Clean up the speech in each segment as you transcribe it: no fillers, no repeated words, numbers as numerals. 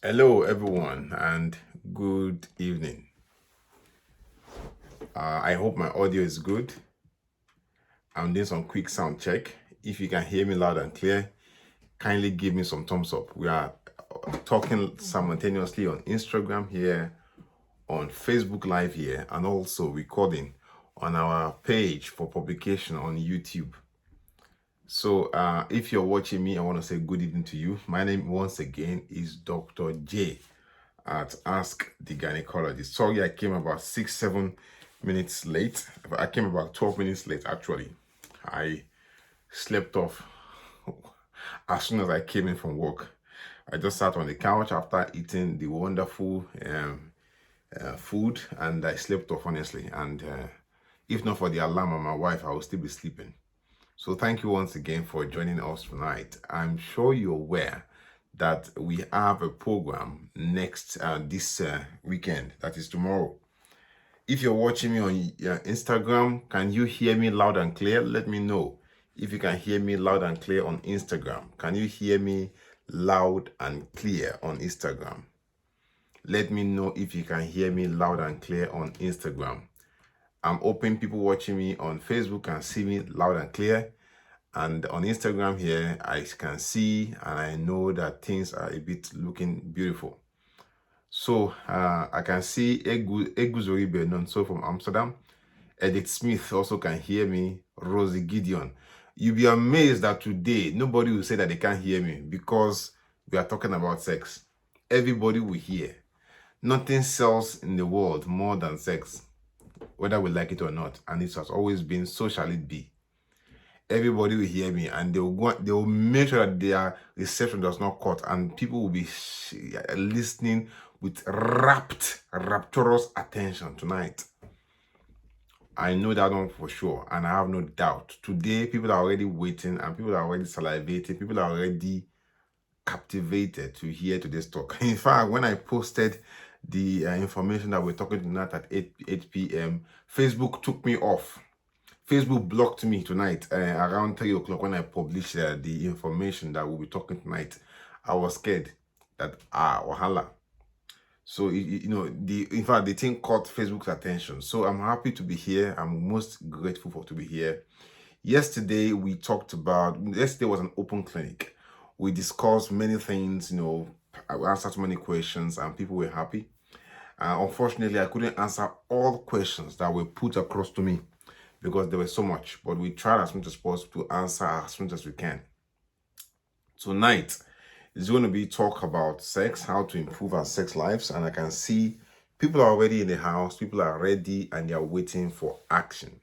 Hello, everyone, and good evening. I hope my audio is good. I'm doing some quick sound check. If you can hear me loud and clear, kindly give me some thumbs up. We are talking simultaneously on Instagram here, on Facebook Live here, and also recording on our page for publication on YouTube. So if you're watching me, I want to say good evening to you. My name once again is Dr. J at Ask the Gynecologist. Sorry, I came about 6-7 minutes late. I came about 12 minutes late actually. I slept off as soon as I came in from work. I just sat on the couch after eating the wonderful food, and I slept off honestly. And if not for the alarm on my wife, I would still be sleeping. So thank you once again for joining us tonight. I'm sure you're aware that we have a program next this weekend, that is tomorrow. If you're watching me on Instagram, can you hear me loud and clear? Let me know if you can hear me loud and clear on Instagram. Can you hear me loud and clear on Instagram? Let me know if you can hear me loud and clear on Instagram. I'm hoping people watching me on Facebook can see me loud and clear. And on Instagram here, I can see and I know that things are a bit looking beautiful. So I can see Egu Zoribe, so from Amsterdam. Edith Smith also can hear me. Rosie Gideon. You'll be amazed that today nobody will say that they can't hear me because we are talking about sex. Everybody will hear. Nothing sells in the world more than sex, whether we like it or not, and it has always been, so shall it be. Everybody will hear me, and they will make sure that their reception does not cut, and people will be listening with rapturous attention tonight. I know that one for sure, and I have no doubt. Today, people are already waiting, and people are already salivating. People are already captivated to hear today's talk. In fact, when I posted the information that we're talking tonight at 8 p.m., Facebook took me off. Facebook blocked me tonight around 3 o'clock when I published the information that we'll be talking tonight. I was scared that, wahala. So, in fact, the thing caught Facebook's attention. So I'm happy to be here. I'm most grateful to be here. Yesterday was an open clinic. We discussed many things, I answered many questions and people were happy. Unfortunately, I couldn't answer all questions that were put across to me because there was so much, but we tried as much as possible to answer as much as we can. Tonight is going to be talk about sex, how to improve our sex lives, and I can see people are already in the house, people are ready, and they are waiting for action.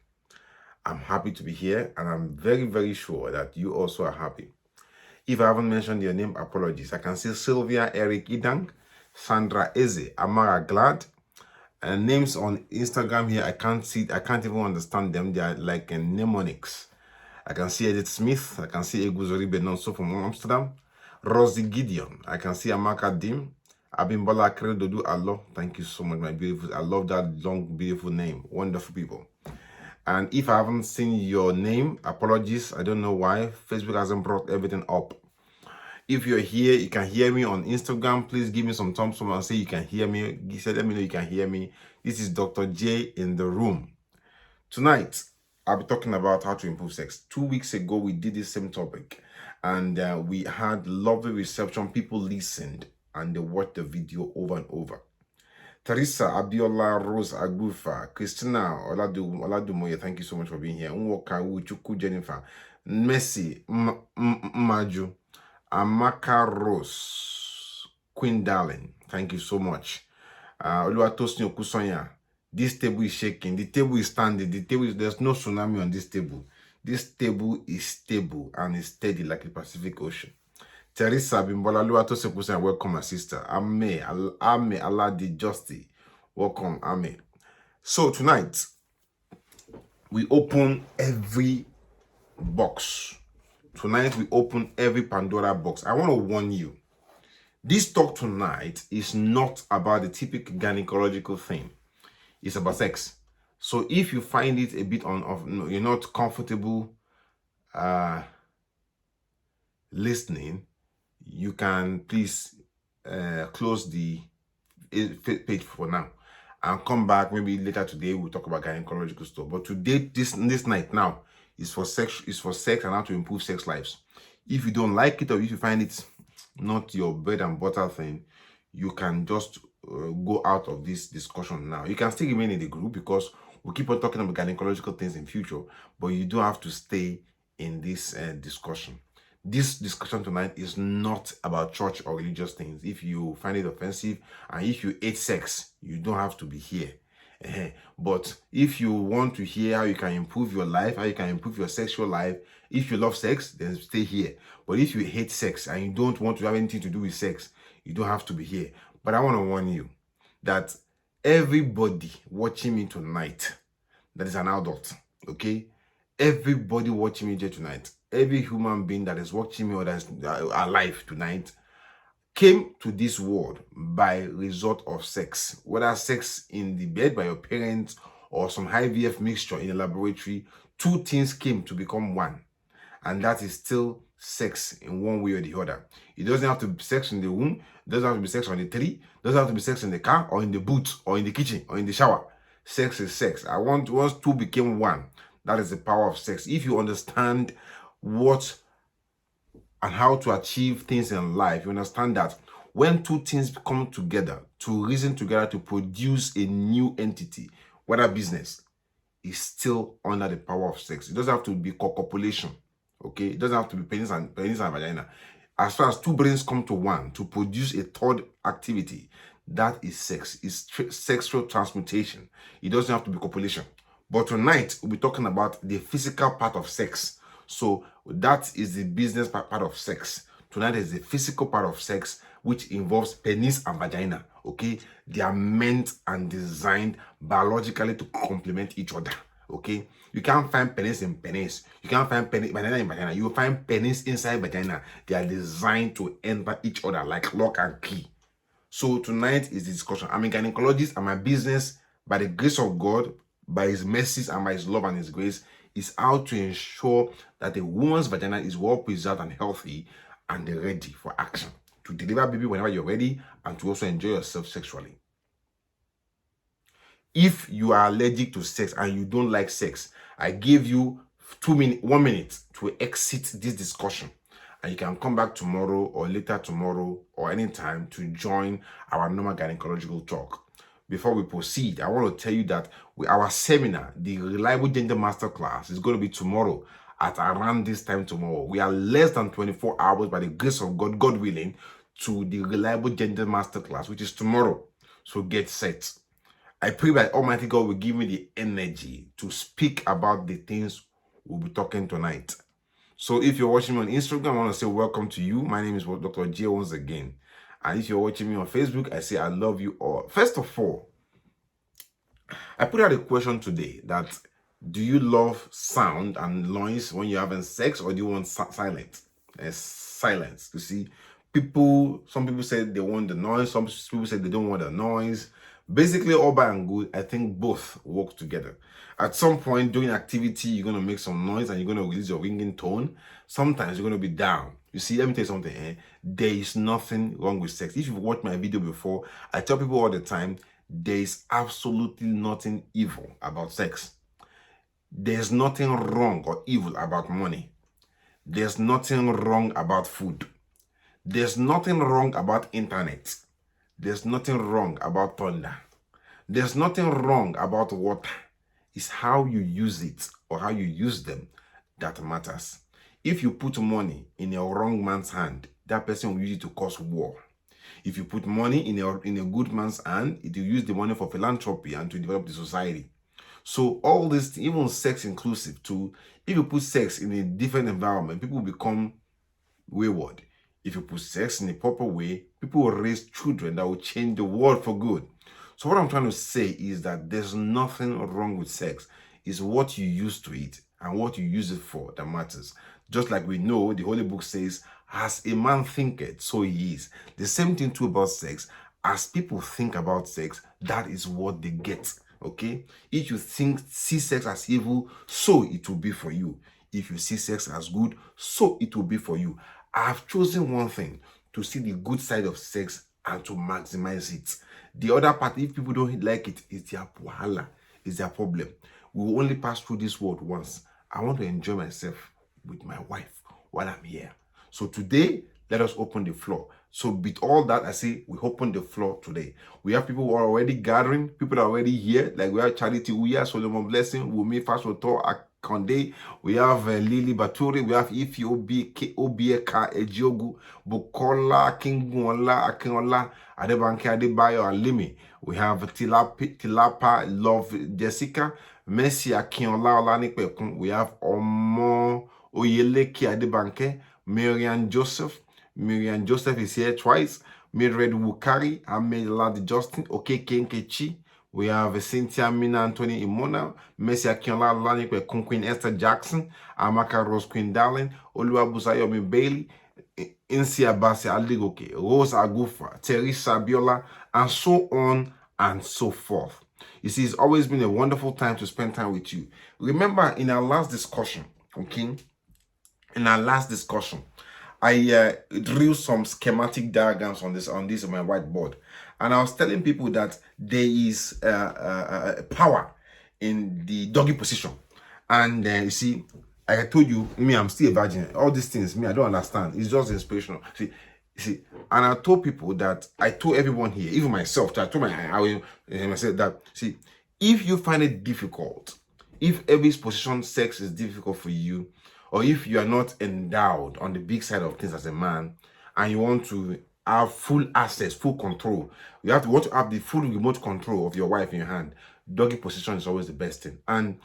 I'm happy to be here, and I'm very, very sure that you also are happy. If I haven't mentioned your name, apologies. I can see Sylvia Eric Idang, Sandra Eze, Amara Glad, and names on Instagram here, I can't even understand them. They are like mnemonics. I can see Edith Smith. I can see Eguzori Benonso from Amsterdam. Rosie Gideon. I can see Amaka Dim. Abimbola Akredodu Alo. Thank you so much, my beautiful. I love that long, beautiful name. Wonderful people. And if I haven't seen your name, apologies. I don't know why. Facebook hasn't brought everything up. If you're here, you can hear me on Instagram. Please give me some thumbs up and say you can hear me. Let me know you can hear me. This is Dr. J in the room. Tonight, I'll be talking about how to improve sex. 2 weeks ago, we did the same topic. And we had lovely reception. People listened and they watched the video over and over. Teresa, Abiola, Rose Agufa, Christina, Oladumoye, thank you so much for being here. Nwoka, Uchuku, Jennifer, Messi, Maju, Amaka Rose, Queen Darling, thank you so much. Oluwatosin Okusonya, this table is shaking, the table is standing, there's no tsunami on this table. This table is stable and is steady like the Pacific Ocean. Teresa Bimbola Oluwatosin Okusonya, welcome my sister. Ame Alalade Justy, welcome Ame. So tonight, we open every box. Tonight, we open every Pandora box. I want to warn you. This talk tonight is not about the typical gynecological thing. It's about sex. So if you find it a bit you're not comfortable listening, you can please close the page for now and come back maybe later today. We'll talk about gynecological stuff. But today, this night now is for sex and how to improve sex lives. If you don't like it or if you find it not your bread and butter thing, you can just go out of this discussion now. You can still remain in the group because we'll keep on talking about gynecological things in future, but you don't have to stay in this discussion. This discussion tonight is not about church or religious things. If you find it offensive and if you hate sex, you don't have to be here. But if you want to hear how you can improve your life, how you can improve your sexual life, if you love sex, then stay here. But if you hate sex and you don't want to have anything to do with sex, you don't have to be here. But I want to warn you that everybody watching me tonight that is an adult, okay? Everybody watching me here tonight, every human being that is watching me or that is alive tonight came to this world by result of sex, whether sex in the bed by your parents or some IVF mixture in a laboratory. Two things came to become one, and that is still sex in one way or the other. It doesn't have to be sex in the womb, it doesn't have to be sex on the tree, it doesn't have to be sex in the car or in the boot or in the kitchen or in the shower. Sex is sex. Once two became one, that is the power of sex. If you understand what and how to achieve things in life, you understand that when two things come together, to reason together to produce a new entity, whether business, is still under the power of sex. It doesn't have to be copulation, okay? It doesn't have to be penis and vagina. As far as two brains come to one to produce a third activity, that is sex. It's sexual transmutation. It doesn't have to be copulation. But tonight, we'll be talking about the physical part of sex. So that is the business part of sex. Tonight is the physical part of sex, which involves penis and vagina, okay? They are meant and designed biologically to complement each other, okay? You can't find penis in penis. You can't find vagina in vagina. You will find penis inside vagina. They are designed to enter each other like lock and key. So tonight is the discussion. I'm a gynecologist, and my business, by the grace of God, by his mercies and by his love and his grace, is how to ensure that a woman's vagina is well preserved and healthy and ready for action, to deliver baby whenever you're ready and to also enjoy yourself sexually. If you are allergic to sex and you don't like sex, I give you 1 minute to exit this discussion, and you can come back tomorrow or later tomorrow or anytime to join our normal gynecological talk. Before we proceed, I want to tell you that our seminar, the Reliable Gender Masterclass, is going to be tomorrow at around this time tomorrow. We are less than 24 hours by the grace of God, God willing, to the Reliable Gender Masterclass, which is tomorrow. So get set. I pray that Almighty God will give me the energy to speak about the things we'll be talking tonight. So if you're watching me on Instagram, I want to say welcome to you. My name is Dr. J once again. And if you're watching me on Facebook, I say I love you all. First of all, I put out a question today that do you love sound and noise when you're having sex, or do you want silence? Silence. You see, some people say they want the noise, some people say they don't want the noise. Basically, all by and good, I think both work together. At some point during activity, you're going to make some noise and you're going to release your ringing tone. Sometimes you're going to be down. You see, let me tell you something. There is nothing wrong with sex. If you've watched my video before, I tell people all the time, there is absolutely nothing evil about sex. There's nothing wrong or evil about money. There's nothing wrong about food. There's nothing wrong about internet. There's nothing wrong about thunder. There's nothing wrong about water. It's how you use it or how you use them that matters. If you put money in a wrong man's hand, that person will use it to cause war. If you put money in a good man's hand, it will use the money for philanthropy and to develop the society. So all this, even sex inclusive too, if you put sex in a different environment, people will become wayward. If you put sex in a proper way, people will raise children that will change the world for good. So what I'm trying to say is that there's nothing wrong with sex. It's what you use to it and what you use it for that matters. Just like we know, the Holy Book says, as a man thinketh, so he is. The same thing too about sex. As people think about sex, that is what they get, okay? If you see sex as evil, so it will be for you. If you see sex as good, so it will be for you. I have chosen one thing, to see the good side of sex and to maximize it. The other part, if people don't like it, is their wahala, is their problem. We will only pass through this world once. I want to enjoy myself with my wife while I'm here. So today, let us open the floor. So with all that, I say we open the floor today. We have people who are already gathering, people are already here. Like we have Charity Uya, Solomon Blessing, Wumi Fashoto, Akonde. We have Lily Baturi, we have Ifi Obieka, Ejiogu, Bukola, Kingunla, Akinola, Adebanke Adebayo, Alimi. We have Tilapa, Love Jessica, Messi Akinola, Olanipekun. We have Omo Oyeleki Adebanke, Miriam Joseph. Miriam Joseph is here twice. Mildred Wukari, Amelade Justin, Okeke Nkechi. We have Cynthia Mina Anthony Imona, Messi Akinola Olanipekun, Queen Esther Jackson, Amaka Rose Queen Darling, Oluwabusayomi Bailey, Insia Basi Aligoke, Rose Agufa, Teresa Biola, and so on and so forth. You see, it's always been a wonderful time to spend time with you. Remember, in our last discussion, okay, I drew some schematic diagrams on this on my whiteboard, and I was telling people that there is power in the doggy position, and you see, I told you, me, I'm still a virgin. All these things, me, I don't understand. It's just inspirational. See, and I told people that I told everyone here, even myself, I told myself that, see, if you find it difficult, if every position sex is difficult for you, or if you are not endowed on the big side of things as a man, and you want to have full access, full control, you want to have the full remote control of your wife in your hand, doggy position is always the best thing. And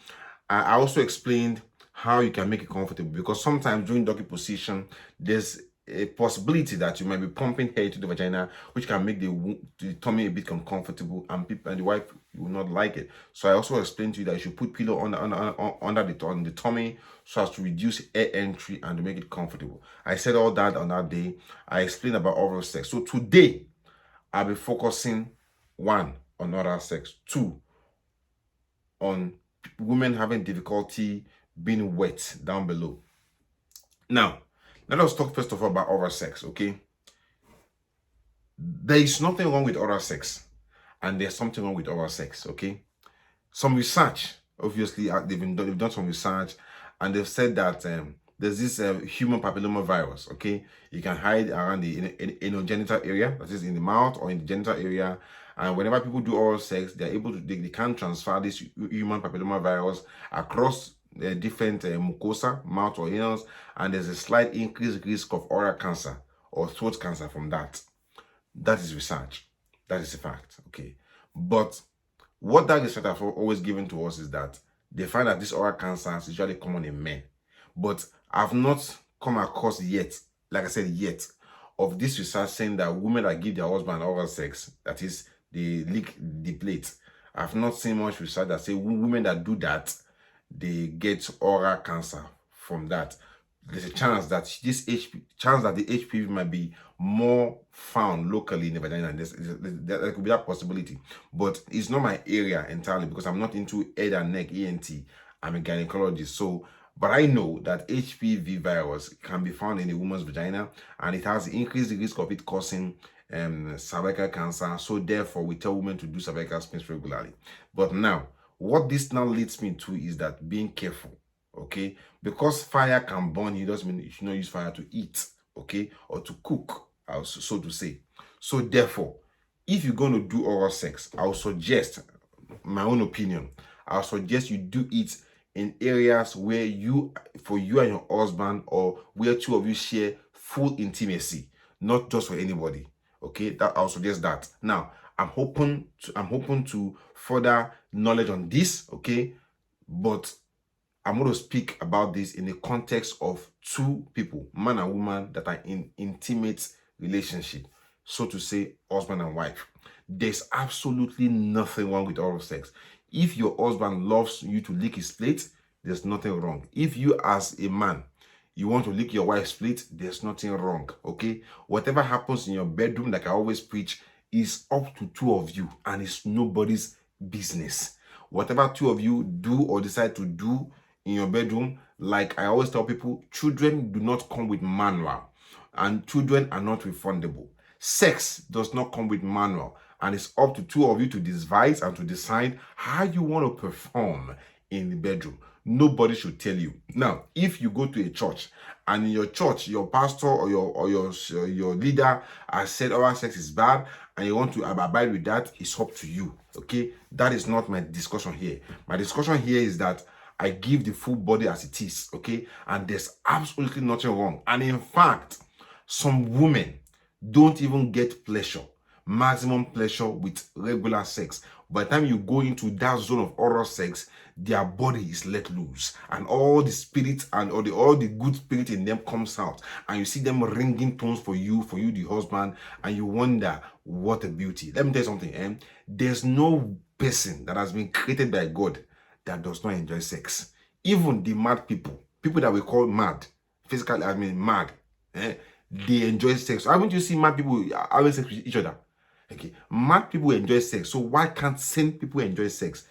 I also explained how you can make it comfortable, because sometimes during doggy position, there's a possibility that you might be pumping hair to the vagina, which can make the tummy a bit uncomfortable, and the wife will not like it. So I also explained to you that you should put pillow under the tummy, so as to reduce air entry and to make it comfortable. I said all that on that day. I explained about oral sex. So today, I'll be focusing 1 on oral sex, 2 on women having difficulty being wet down below. Now, let us talk first of all about oral sex, okay? There is nothing wrong with oral sex, and there's something wrong with oral sex, okay? Some research, obviously, they've done some research, and they've said that there's this human papilloma virus, okay? You can hide around the anogenital area, that is in the mouth or in the genital area, and whenever people do oral sex, they're able to, they can transfer this human papilloma virus across different mucosa, mouth or anus, and there's a slight increased risk of oral cancer or throat cancer from that. That is research. That is a fact, okay? But what that research has always given to us is that they find that this oral cancer is usually common in men. But I've not come across yet, like I said, yet, of this research saying that women that give their husband oral sex, that is, they lick the plate. I've not seen much research that say women that do that, they get oral cancer from that. There's a chance that the HPV might be more found locally in the vagina. There could be that possibility, but it's not my area entirely, because I'm not into head and neck ENT. I'm a gynecologist, so but I know that HPV virus can be found in a woman's vagina, and it has increased the risk of it causing cervical cancer. So therefore, we tell women to do cervical spins regularly. But now, what this now leads me to is that being careful, okay? Because fire can burn you, doesn't mean you should not use fire to eat, okay? Or to cook, so to say. So therefore, if you're going to do oral sex, I'll suggest, my own opinion, I'll suggest you do it in areas where for you and your husband, or where two of you share full intimacy, not just for anybody, okay? That I'll suggest that. Now, I'm open to further knowledge on this, okay? But I'm going to speak about this in the context of two people, man and woman, that are in intimate relationship, so to say, husband and wife. There's absolutely nothing wrong with oral sex. If your husband loves you to lick his plate, there's nothing wrong. If you as a man, you want to lick your wife's plate, there's nothing wrong, okay? Whatever happens in your bedroom, like I always preach, is up to two of you, and it's nobody's business. Whatever two of you do or decide to do in your bedroom, like I always tell people, children do not come with manual, and children are not refundable. Sex does not come with manual, and it's up to two of you to devise and to decide how you want to perform in the bedroom. Nobody should tell you. Now, if you go to a church and in your church, your pastor or your leader has said oral sex is bad and you want to abide with that, it's up to you. Okay, that is not my discussion here. My discussion here is that I give the full body as it is. Okay, and there's absolutely nothing wrong. And in fact, some women don't even get pleasure, maximum pleasure, with regular sex. By the time you go into that zone of oral sex, their body is let loose, and all the spirit and all the good spirit in them comes out, and you see them ringing tones for you the husband, and you wonder, what a beauty. Let me tell you something, there's no person that has been created by God that does not enjoy sex. Even the mad people that we call mad, physically, mad, they enjoy sex. Haven't you seen mad people having sex with each other? Okay, mad people enjoy sex. So why can't sane people enjoy sex?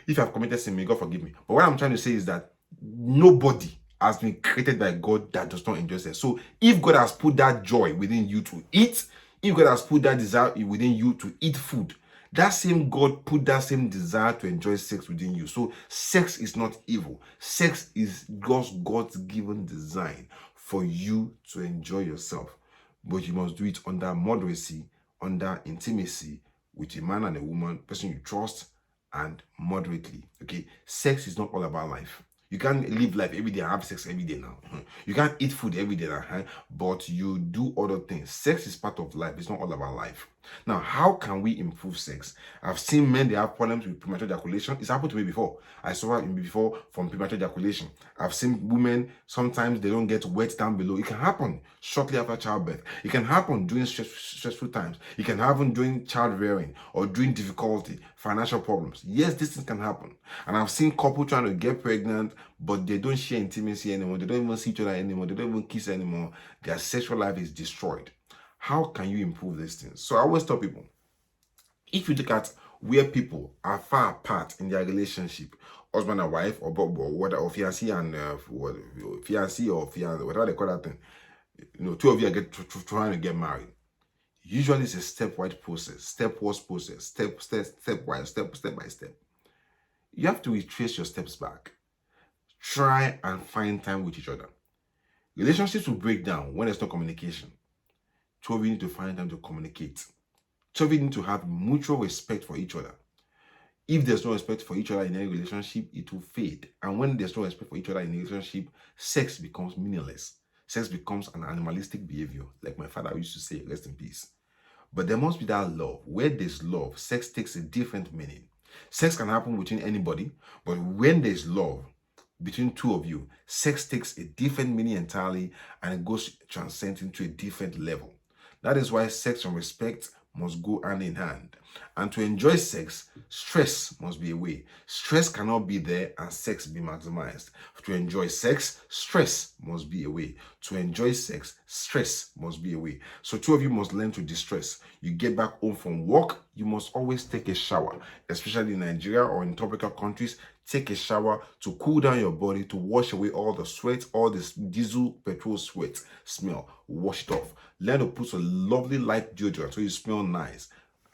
If I've committed sin, may God forgive me. But what I'm trying to say is that nobody has been created by God that does not enjoy sex. So if God has put that joy within you to eat, if God has put that desire within you to eat food, that same God put that same desire to enjoy sex within you. So sex is not evil. Sex is God's given design for you to enjoy yourself. But you must do it under moderacy, under intimacy, with a man and a woman, person you trust, and moderately. Okay, sex is not all about life. You can't live life every day and have sex every day now. You can't eat food every day now, but you do other things. Sex is part of life. It's not all about life. Now, how can we improve sex? I've seen men, they have problems with premature ejaculation. It's happened to me before. I saw it before from premature ejaculation. I've seen women, sometimes they don't get wet down below. It can happen shortly after childbirth. It can happen during stressful times. It can happen during childbearing or during difficulty, financial problems. Yes, these things can happen. And I've seen couples trying to get pregnant, but they don't share intimacy anymore. They don't even see each other anymore. They don't even kiss anymore. Their sexual life is destroyed. How can you improve these things? So I always tell people, if you look at where people are far apart in their relationship, husband and wife, or whatever, or fiancé and fiancé or fiancé, whatever they call that thing, two of you are trying to get married. Usually it's a stepwise process, step by step. You have to retrace your steps back. Try and find time with each other. Relationships will break down when there's no communication. Two of you need to find time to communicate. Two of you need to have mutual respect for each other. If there's no respect for each other in any relationship, it will fade. And when there's no respect for each other in a relationship, sex becomes meaningless. Sex becomes an animalistic behavior, like my father used to say, rest in peace. But there must be that love. Where there's love, sex takes a different meaning. Sex can happen between anybody, but when there's love between two of you, sex takes a different meaning entirely, and it goes transcending to a different level. That is why sex and respect must go hand in hand. And to enjoy sex, stress must be away. Stress cannot be there and sex be maximized. To enjoy sex, stress must be away. To enjoy sex, stress must be away. So two of you must learn to distress. You get back home from work, you must always take a shower. Especially in Nigeria or in tropical countries, take a shower to cool down your body, to wash away all the sweat, all this diesel, petrol sweat smell. Wash it off. Learn to put a lovely light deodorant so you smell nice.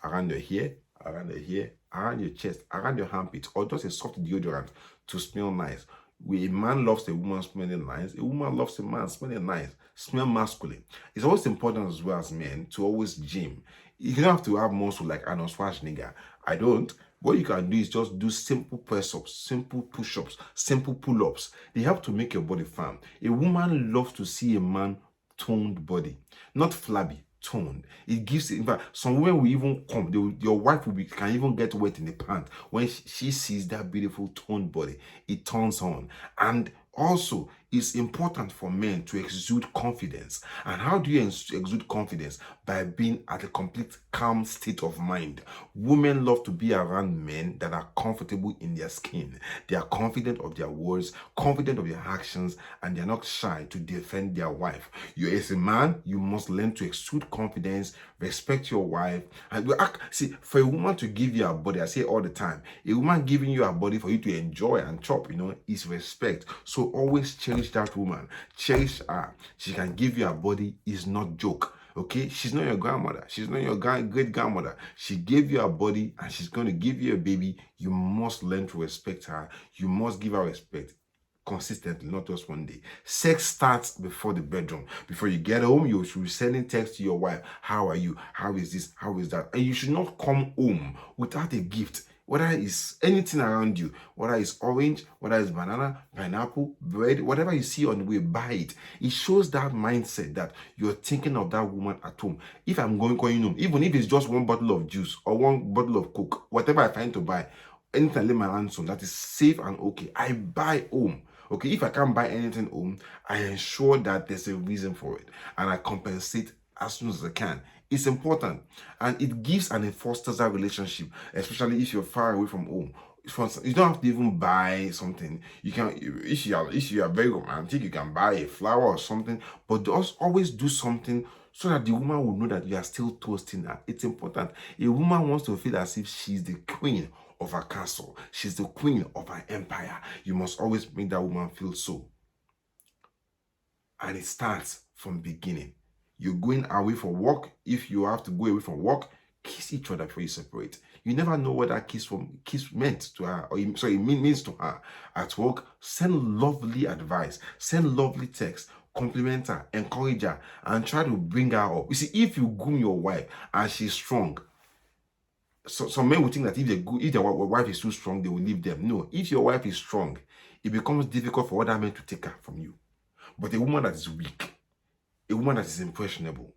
Around your hair, around your chest, around your armpit, or just a soft deodorant to smell nice. A man loves a woman smelling nice. A woman loves a man smelling nice. Smell masculine. It's always important as well as men to always gym. You don't have to have muscle like Arnold Schwarzenegger. I don't. What you can do is just do simple press-ups, simple push-ups, simple pull-ups. They help to make your body firm. A woman loves to see a man toned body, not flabby, toned. It gives, in fact, some women will even come, your wife can even get wet in the pants when she sees that beautiful toned body. It turns on. And also, it's important for men to exude confidence. And how do you exude confidence? By being at a complete calm state of mind. Women love to be around men that are comfortable in their skin. They are confident of their words, confident of their actions, and they're not shy to defend their wife. You, as a man, you must learn to exude confidence, respect your wife. And see, for a woman to give you her body, I say all the time, a woman giving you her body for you to enjoy and chop, is respect. So always cherish that woman. Cherish her. She can give you her body, is not joke. Okay, she's not your grandmother. She's not your great grandmother. She gave you a body and she's going to give you a baby. You must learn to respect her. You must give her respect consistently, not just one day. Sex starts before the bedroom. Before you get home, you should be sending text to your wife. How are you? How is this? How is that? And you should not come home without a gift. Whether it's anything around you, whether it's orange, whether it's banana, pineapple, bread, whatever you see on the way, buy it. It shows that mindset that you're thinking of that woman at home. If I'm going home, even if it's just one bottle of juice or one bottle of Coke, whatever I find to buy, anything I lay my hands on that is safe and okay, I buy home. Okay, if I can't buy anything home, I ensure that there's a reason for it and I compensate as soon as I can. It's important and it gives and it fosters that relationship, especially if you're far away from home. You don't have to even buy something. You can, if you are very romantic, you can buy a flower or something, but just always do something so that the woman will know that you are still toasting her. It's important. A woman wants to feel as if she's the queen of her castle. She's the queen of her empire. You must always make that woman feel so. And it starts from beginning. You're going away for work. If you have to go away from work, kiss each other before you separate. You never know what that kiss meant to her, or it means to her. At work, send lovely advice, send lovely text, compliment her, encourage her, and try to bring her up. You see, if you groom your wife and she's strong, so some men would think that if their wife is too strong, they will leave them. No, if your wife is strong, it becomes difficult for other men to take her from you. But a woman that is weak, a woman that is impressionable,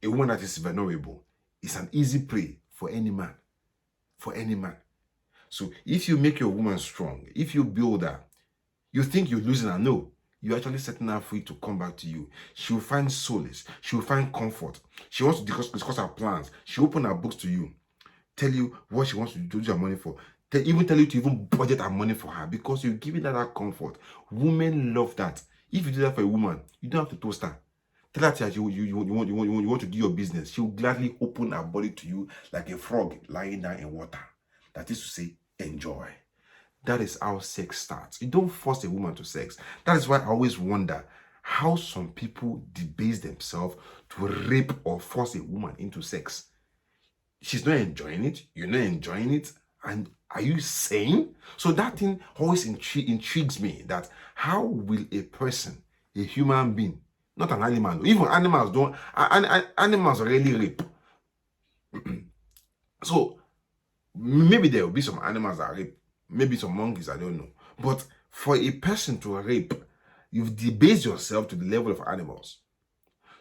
a woman that is vulnerable, is an easy prey for any man. For any man. So if you make your woman strong, if you build her, you think you're losing her. No, you're actually setting her free to come back to you. She will find solace. She will find comfort. She wants to discuss her plans. She will open her books to you, tell you what she wants to do her money for. Even tell you to even budget her money for her because you're giving her that comfort. Women love that. If you do that for a woman, you don't have to toast her. Tell her that you want to do your business. She will gladly open her body to you like a frog lying down in water. That is to say, enjoy. That is how sex starts. You don't force a woman to sex. That is why I always wonder how some people debase themselves to rape or force a woman into sex. She's not enjoying it. You're not enjoying it. And are you sane? So that thing always intrigues me, that how will a person, a human being, not an animal, even animals don't, animals really rape. So maybe there will be some animals that rape, maybe some monkeys, I don't know. But for a person to rape, you've debased yourself to the level of animals.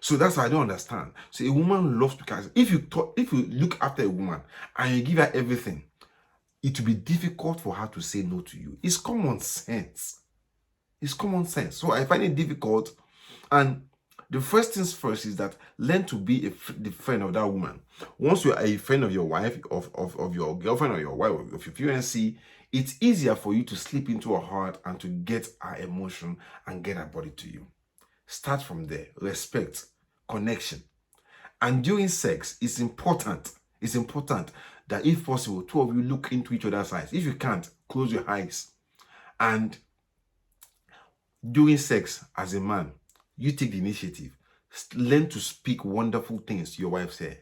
So that's what I don't understand. So a woman loves to catch. If you look after a woman and you give her everything, it will be difficult for her to say no to you. It's common sense. It's common sense. So I find it difficult. And the first things first is that learn to be the friend of that woman. Once you are a friend of your wife, of your girlfriend or your wife, of your fiancé, it's easier for you to slip into her heart and to get her emotion and get her body to you. Start from there. Respect, connection. And during sex, it's important. It's important that if possible, two of you look into each other's eyes. If you can't, close your eyes. And during sex, as a man, you take the initiative. Learn to speak wonderful things to your wife. Say,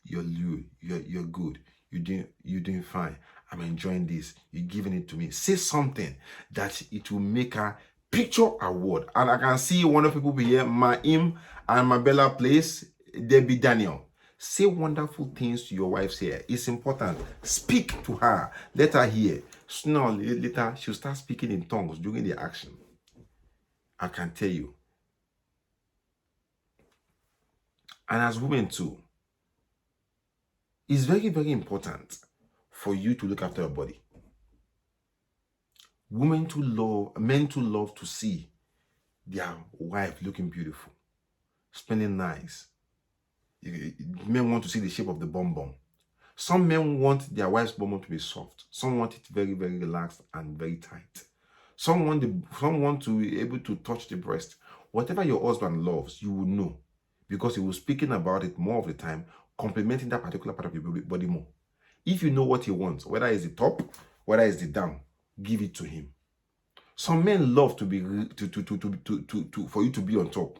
you're good. You're doing fine. I'm enjoying this. You're giving it to me. Say something that it will make her picture a word. And I can see one of people here, Maim and Mabella Place, Debbie Daniel. Say wonderful things to your wife here. It's important. Speak to her. Let her hear. Sooner or later, she'll start speaking in tongues during the action. I can tell you. And as women too, it's very, very important for you to look after your body. Men too love to see their wife looking beautiful, smelling nice. Men want to see the shape of the bum. Some men want their wife's bum to be soft. Some want it very, very relaxed and very tight. Some want to be able to touch the breast. Whatever your husband loves, you will know, because he will speaking about it more of the time, complimenting that particular part of your body more. If you know what he wants, whether it's the top, whether it's the down, give it to him. Some men love to be for you to be on top.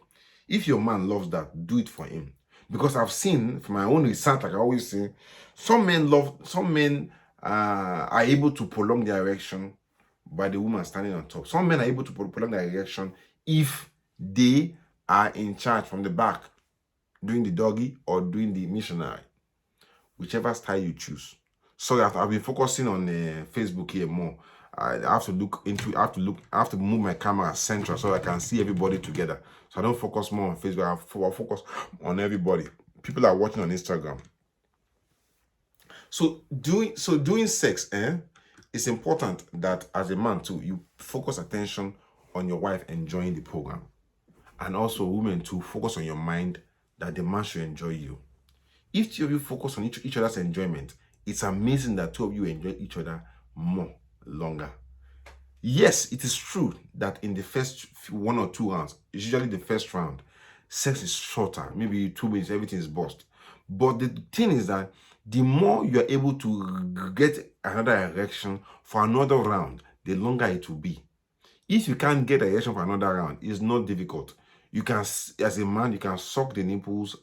If your man loves that, do it for him. Because I've seen from my own research, like I always say, some men are able to prolong their erection by the woman standing on top. Some men are able to prolong their erection if they are in charge from the back, doing the doggy or doing the missionary, whichever style you choose. Sorry, I've been focusing on Facebook here more. I have to look into, I have to move my camera central so I can see everybody together. So I don't focus more on Facebook. I focus on everybody. People are watching on Instagram. So doing sex, it's important that as a man too, you focus attention on your wife enjoying the program. And also women too, focus on your mind that the man should enjoy you. If two of you focus on each other's enjoyment, it's amazing that two of you enjoy each other more, longer. Yes, it is true that in the first 1 or 2 rounds, usually the first round, sex is shorter, maybe 2 minutes, everything is burst. But the thing is that the more you are able to get another erection for another round, the longer it will be. If you can't get an erection for another round, it's not difficult. You can, as a man, you can suck the nipples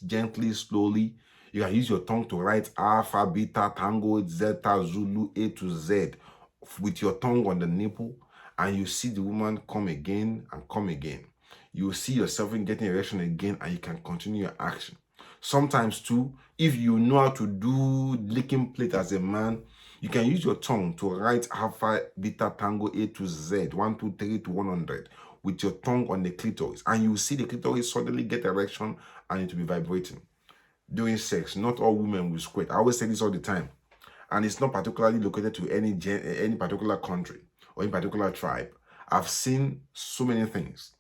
gently, slowly. You can use your tongue to write Alpha, Beta, Tango, Zeta, Zulu, A to Z with your tongue on the nipple, and you see the woman come again and come again. You will see yourself in getting erection again, and you can continue your action. Sometimes too, if you know how to do licking plate as a man, you can use your tongue to write Alpha, Beta, Tango, A to Z, 1, 2, 3 to 100 with your tongue on the clitoris, and you will see the clitoris suddenly get erection and it will be vibrating. During sex, not all women will squirt. I always say this all the time, and it's not particularly located to any particular country or any particular tribe. I've seen so many things.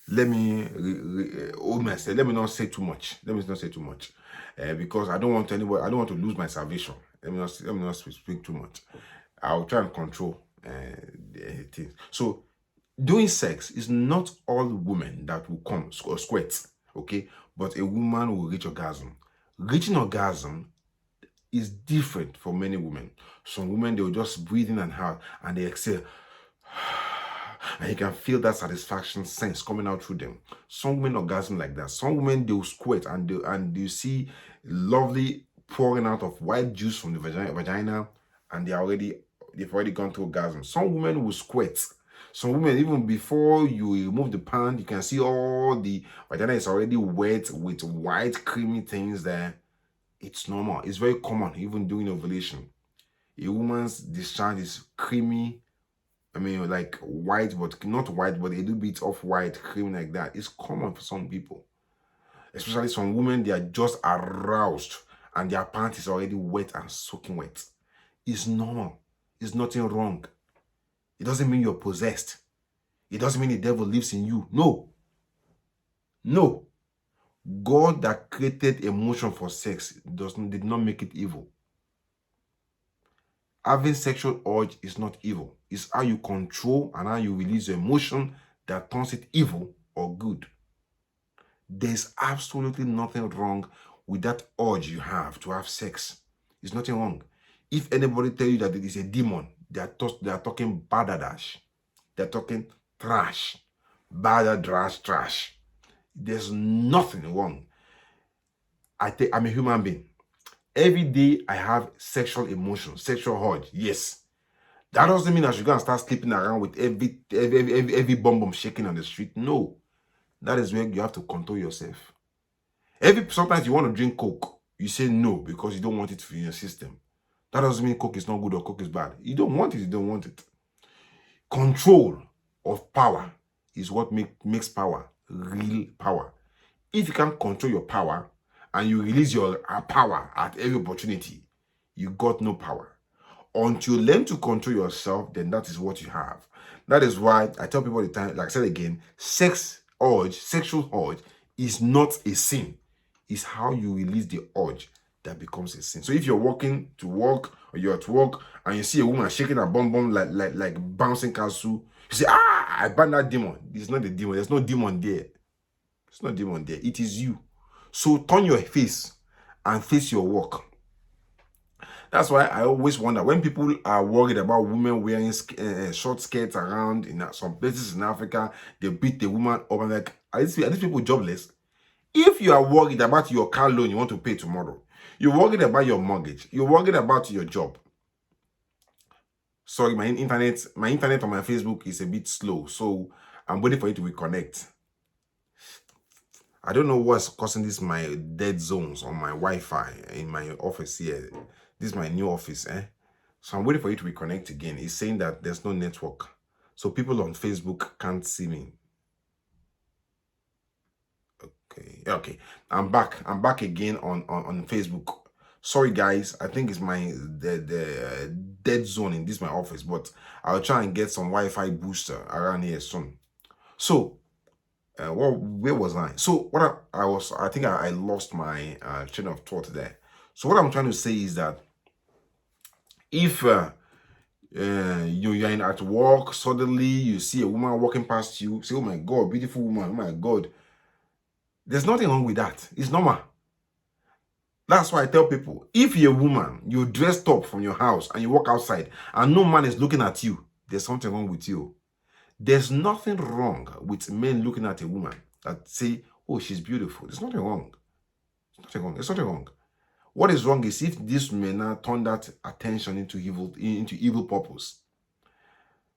Let me let me not say too much. Let me not say too much, because I don't want anybody. I don't want to lose my salvation. Let me not speak too much. I'll try and control things. So, doing sex is not all women that will come or squirt, okay? But a woman will reach orgasm. Reaching orgasm is different for many women. Some women, they will just breathe in and out and they exhale. And you can feel that satisfaction sense coming out through them. Some women orgasm like that. Some women, they will squirt and you see lovely pouring out of white juice from the vagina, and they've already gone through orgasm. Some women will squirt. Some women, even before you remove the pant, you can see all the vagina is already wet with white creamy things there. It's normal. It's very common, even during ovulation. A woman's discharge is creamy. I mean, like white, but not white, but a little bit of white cream like that. It's common for some people. Especially some women, they are just aroused and their pant is already wet and soaking wet. It's normal. It's nothing wrong. It doesn't mean you're possessed. It doesn't mean the devil lives in you. No. No. God that created emotion for sex did not make it evil. Having sexual urge is not evil. It's how you control and how you release your emotion that turns it evil or good. There's absolutely nothing wrong with that urge you have to have sex. There's nothing wrong. If anybody tell you that it is a demon, they are talking badadash. They're talking trash. Badadash, trash. There's nothing wrong. I'm a human being. Every day I have sexual emotion, sexual urge. Yes. That doesn't mean I should go and start sleeping around with every bum shaking on the street. No. That is where you have to control yourself. Sometimes you want to drink Coke. You say no because you don't want it in your system. That doesn't mean Coke is not good or Coke is bad. You don't want it, you don't want it. Control of power is what makes power real power. If you can't control your power and you release your power at every opportunity, you got no power. Until you learn to control yourself, then that is what you have. That is why I tell people all the time, like I said again, sexual urge is not a sin. It's how you release the urge that becomes a sin. So if you're walking to work or you're at work and you see a woman shaking her bum like bouncing castle, you say, I ban that demon. It's not the demon. There's no demon there. It's not demon there. It is you. So turn your face and face your work. That's why I always wonder when people are worried about women wearing short skirts around in some places in Africa, they beat the woman up. I'm like, are these people jobless? If you are worried about your car loan you want to pay tomorrow, you're worried about your mortgage, you're worried about your job. Sorry, my internet on my Facebook is a bit slow, so I'm waiting for it to reconnect. I don't know what's causing this my dead zones on my Wi-Fi in my office here. This is my new office, so I'm waiting for it to reconnect again. It's saying that there's no network, so people on Facebook can't see me. Okay, I'm back again on Facebook. Sorry guys, I think it's my the dead zone in this my office, but I'll try and get some Wi-Fi booster around here soon. So where was I? So what I think I lost my train of thought there. So what I'm trying to say is that if you're at work, suddenly you see a woman walking past you, say, oh my God, beautiful woman, oh my God, there's nothing wrong with that. It's normal. That's why I tell people, if you're a woman, you're dressed up from your house and you walk outside and no man is looking at you, there's something wrong with you. There's nothing wrong with men looking at a woman that say, oh, she's beautiful. There's nothing wrong. There's nothing wrong. There's nothing wrong. What is wrong is if these men now turn that attention into evil purpose.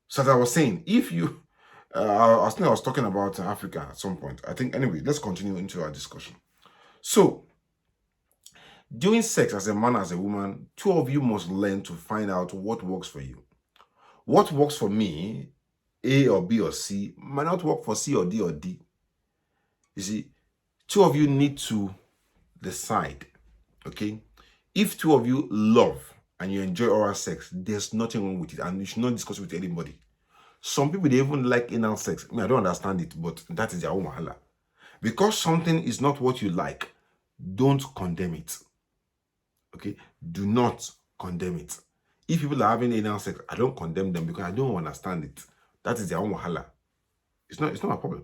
So as I was saying, if you, I think I was talking about Africa at some point. I think, anyway, let's continue into our discussion. So, during sex as a man, as a woman, two of you must learn to find out what works for you. What works for me, A or B or C, might not work for C or D or D. You see, two of you need to decide, okay? If two of you love and you enjoy oral sex, there's nothing wrong with it, and you should not discuss it with anybody. Some people, they even like anal sex. I mean, I don't understand it, but that is their own wahala. Because something is not what you like, don't condemn it. Okay? Do not condemn it. If people are having anal sex, I don't condemn them because I don't understand it. That is their own wahala. It's not a problem.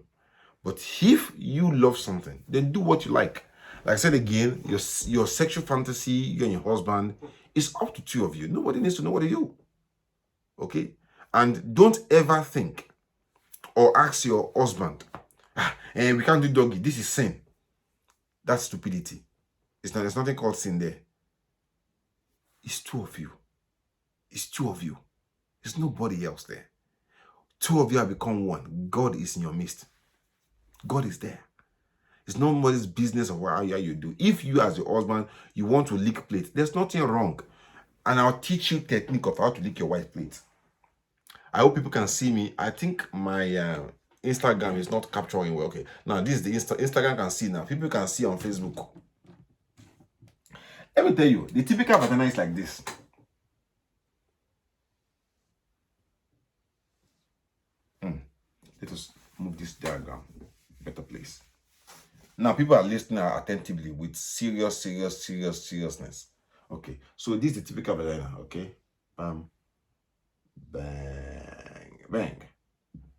But if you love something, then do what you like. Like I said again, your sexual fantasy, you and your husband, is up to two of you. Nobody needs to know what you do. Okay? And don't ever think or ask your husband, we can't do doggy. This is sin. That's stupidity. There's nothing called sin there. It's two of you. It's two of you. There's nobody else there. Two of you have become one. God is in your midst. God is there. It's nobody's business of how you do. If you as your husband, you want to lick plate, there's nothing wrong. And I'll teach you technique of how to lick your wife plate. I hope people can see me. I think my Instagram is not capturing well. Okay, now this is the Instagram can see now. People can see on Facebook. Let me tell you, the typical vagina is like this. Let us move this diagram. Better place. Now people are listening attentively with seriousness. Okay, so this is the typical vagina. Okay, bam, bang, bang,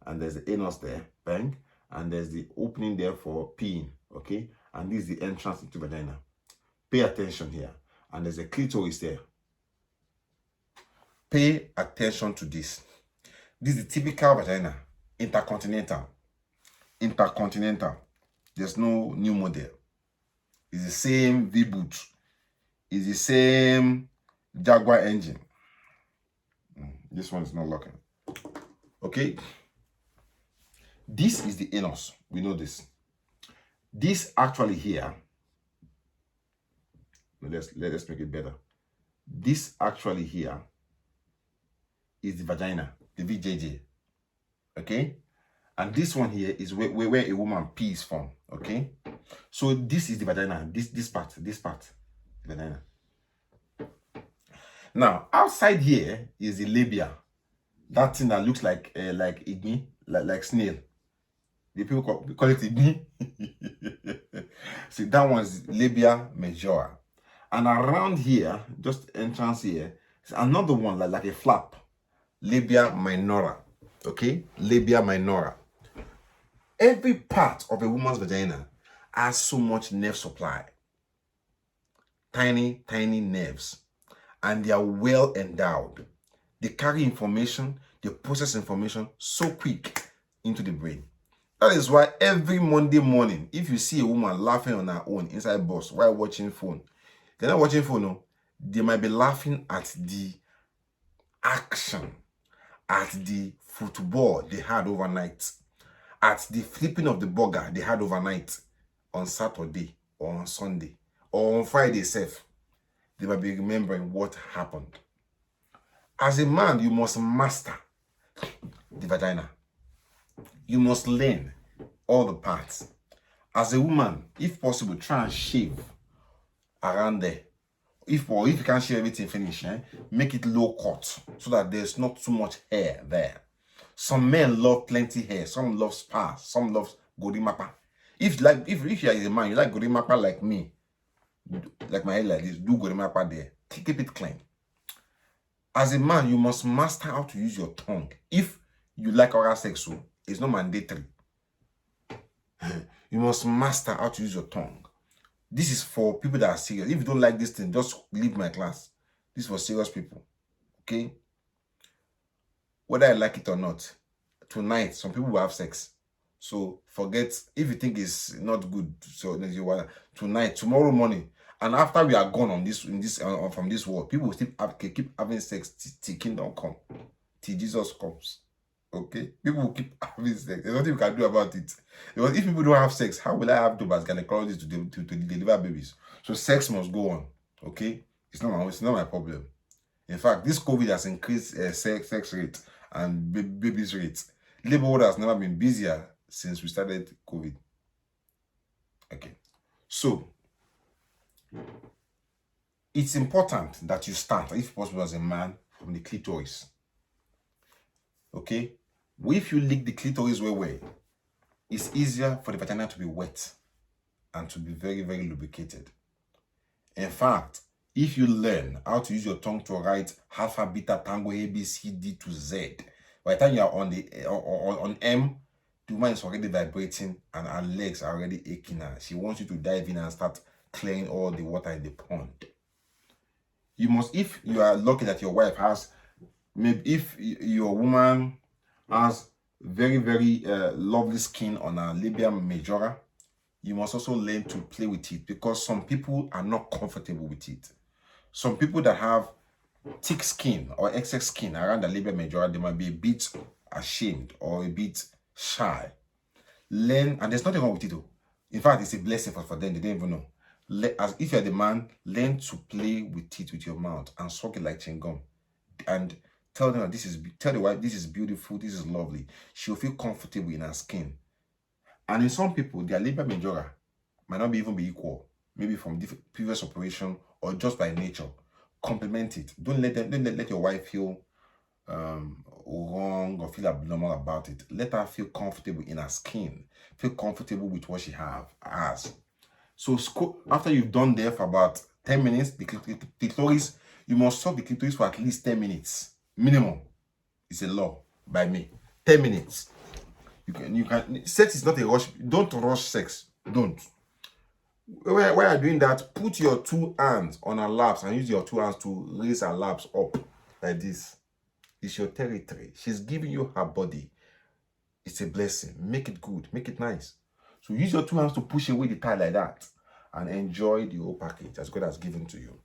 and there's the anus there, bang, and there's the opening there for peeing. Okay, and this is the entrance into vagina. Pay attention here, and there's a clitoris there. Pay attention to this. This is the typical vagina, intercontinental. There's no new model. It's the same V-boot. It's the same Jaguar engine. This one is not locking. Okay. This is the anus. We know this. This actually here. Let's make it better. This actually here is the vagina, the VJJ. Okay. And this one here is where a woman pees from. Okay. So this is the vagina. This part, vagina. Now outside here is the labia. That thing that looks like igni, like snail. The people call it igni. See, that one's labia majora. And around here, just entrance here, is another one like a flap, labia minora. Okay, labia minora. Every part of a woman's vagina has so much nerve supply. Tiny nerves. and they are well endowed. They carry information, they process information so quick into the brain. That is why every Monday morning, if you see a woman laughing on her own inside bus while watching phone, they're not watching phone, no. They might be laughing at the action, at the football they had overnight, at the flipping of the burger they had overnight on Saturday or on Sunday or on Friday itself. They might be remembering what happened. As a man, you must master the vagina. You must learn all the parts. As a woman, if possible, try and shave around there. If you can't shave everything finish, make it low cut so that there's not too much hair there. Some men love plenty hair, some love sparse, some love gorimapa. If you are a man, you like gorimapa like me, like my hair like this, do gorimapa there. Keep it clean. As a man, you must master how to use your tongue. If you like oral sex, so it's not mandatory. You must master how to use your tongue. This is for people that are serious. If you don't like this thing, just leave my class. This is for serious people. Okay? Whether I like it or not, tonight, some people will have sex. So forget, if you think it's not good, so tonight, tomorrow morning, and after we are gone from this world, people will still keep having sex till kingdom come, till Jesus comes. Okay, people will keep having sex. There's nothing we can do about it. Because if people don't have sex, how will I have to as gynecologist to deliver babies? So sex must go on. Okay, it's not my problem. In fact, this COVID has increased sex rate and babies rate. Labor order has never been busier since we started COVID. Okay, so it's important that you start, if possible, as a man, from the clitoris. Okay, if you lick the clitoris well, it's easier for the vagina to be wet and to be very, very lubricated. In fact, if you learn how to use your tongue to write alpha, beta, tango, A, B, C, D to Z, by the time you are on M, the woman is already vibrating and her legs are already aching. She wants you to dive in and start clearing all the water in the pond. You must, if you are lucky that your wife has, maybe if your woman has very, very lovely skin on her labia majora, you must also learn to play with it, because some people are not comfortable with it. Some people that have thick skin or excess skin around the labia majora, they might be a bit ashamed or a bit shy. Learn, and there's nothing wrong with it though. In fact, it's a blessing for them. They don't even know. As if you're the man, learn to play with it with your mouth and suck it like chewing gum, and tell them that tell the wife this is beautiful, this is lovely. She'll feel comfortable in her skin. And in some people, their labia majora might not even be equal, maybe from previous operation or just by nature. Complement it. Don't let your wife feel wrong or feel abnormal about it. Let her feel comfortable in her skin, feel comfortable with what she has. So after you've done there for about 10 minutes, the clitoris, you must suck the clitoris for at least 10 minutes minimum. It's a law by me. 10 minutes. You can. Sex is not a rush. Don't rush sex. Don't. While you're doing that, put your 2 hands on her laps and use your 2 hands to raise her laps up like this. It's your territory. She's giving you her body. It's a blessing. Make it good. Make it nice. So use your 2 hands to push away the tie like that and enjoy the whole package as God has given to you.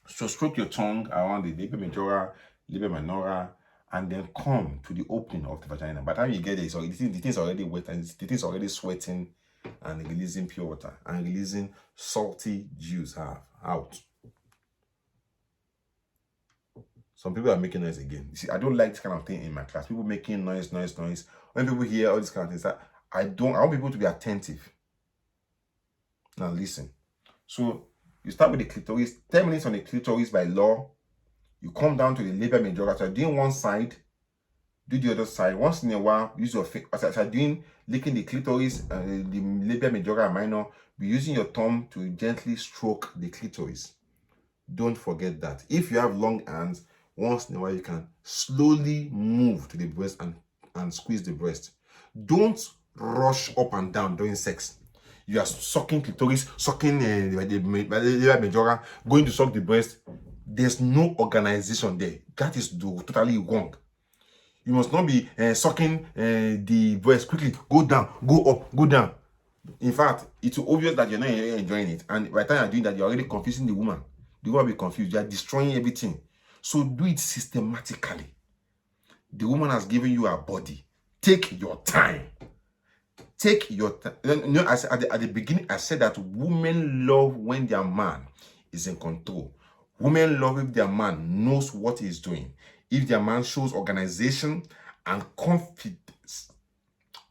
So stroke your tongue around the labia majora, labia minora, and then come to the opening of the vagina. By the time you get there, the thing is already wet and the thing is already sweating and releasing pure water and releasing salty juice out. Some people are making noise again. You see, I don't like this kind of thing in my class. People making noise. When people hear all this kind of things, I want people to be attentive. Now listen. So you start with the clitoris. 10 minutes on the clitoris by law. You come down to the labia majora. So you're doing one side, do the other side. Once in a while, use your finger. As you're doing licking the clitoris, the labia majora minor, be using your thumb to gently stroke the clitoris. Don't forget that. If you have long hands, once in a while you can slowly move to the breast and squeeze the breast. Don't rush up and down during sex. You are sucking clitoris, sucking the labia majora, going to suck the breast. There's no organization there. That is totally wrong. You must not be sucking the breast quickly. Go down, go up, go down. In fact, it's obvious that you're not enjoying it. And by the time you're doing that, you're already confusing the woman. The woman will be confused. You are destroying everything. So do it systematically. The woman has given you her body. Take your time. Take your time. You know, at the beginning, I said that women love when their man is in control. Women love if their man knows what he's doing. If their man shows organization and confidence.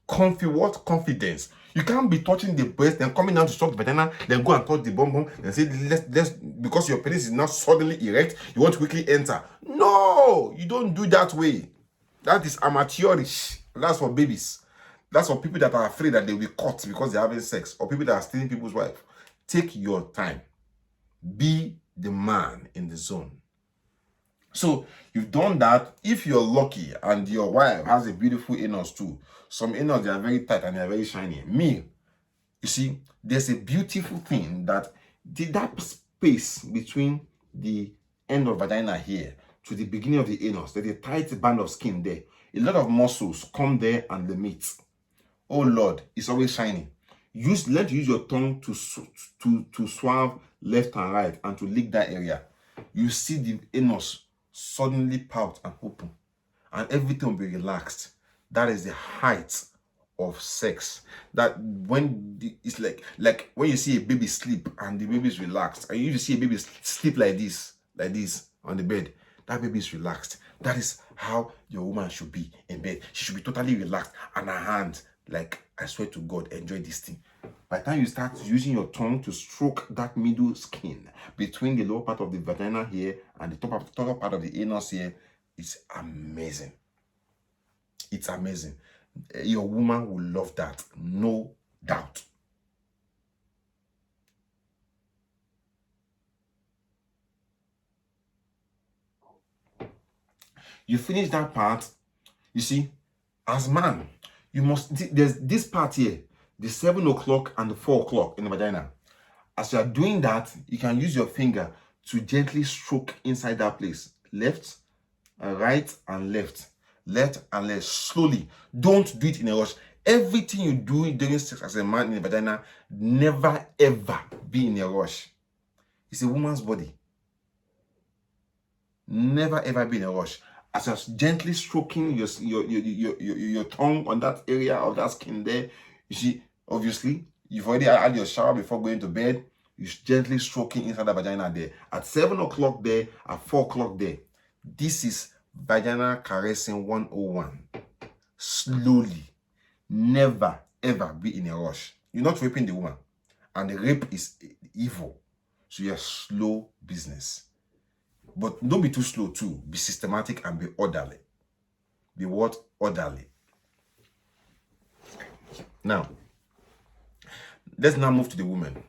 Confidence. You can't be touching the breast and coming down to suck the vagina, then go and touch the bum and say, let's because your penis is not suddenly erect, you want to quickly enter. No, you don't do that way. That is amateurish. That's for babies. That's for people that are afraid that they will be caught because they're having sex, or people that are stealing people's wife. Take your time. Be the man in the zone. So you've done that. If you're lucky and your wife has a beautiful anus too, some anus, they are very tight and they are very shiny. Me, you see, there's a beautiful thing that that space between the end of vagina here to the beginning of the anus, there's a tight band of skin there. A lot of muscles come there and they meet. Oh Lord, it's always shiny. Learn to use your tongue to swab left and right and to lick that area. You see the anus suddenly pout and open, and everything will be relaxed. That is the height of sex. That when it's like when you see a baby sleep and the baby is relaxed, and you see a baby sleep like this on the bed, that baby is relaxed. That is how your woman should be in bed. She should be totally relaxed, and her hand, like, I swear to God, enjoy this thing. By the time you start using your tongue to stroke that middle skin between the lower part of the vagina here and the top part of the anus here, it's amazing. It's amazing. Your woman will love that, no doubt. You finish that part, you see, as man, you must, there's this part here, the 7 o'clock and the 4 o'clock in the vagina. As you are doing that, you can use your finger to gently stroke inside that place. Left, right, and left. Left and left, slowly. Don't do it in a rush. Everything you do during sex as a man in the vagina, never ever be in a rush. It's a woman's body. Never ever be in a rush. As you're gently stroking your tongue on that area of that skin there, you see, obviously, you've already had your shower before going to bed. You're gently stroking inside the vagina there. At 7 o'clock there, at 4 o'clock there. This is vaginal caressing 101. Slowly. Never, ever be in a rush. You're not raping the woman. And the rape is evil. So you're slow business. But don't be too slow too. Be systematic and be orderly. Be what? Orderly. Now, let's now move to the woman.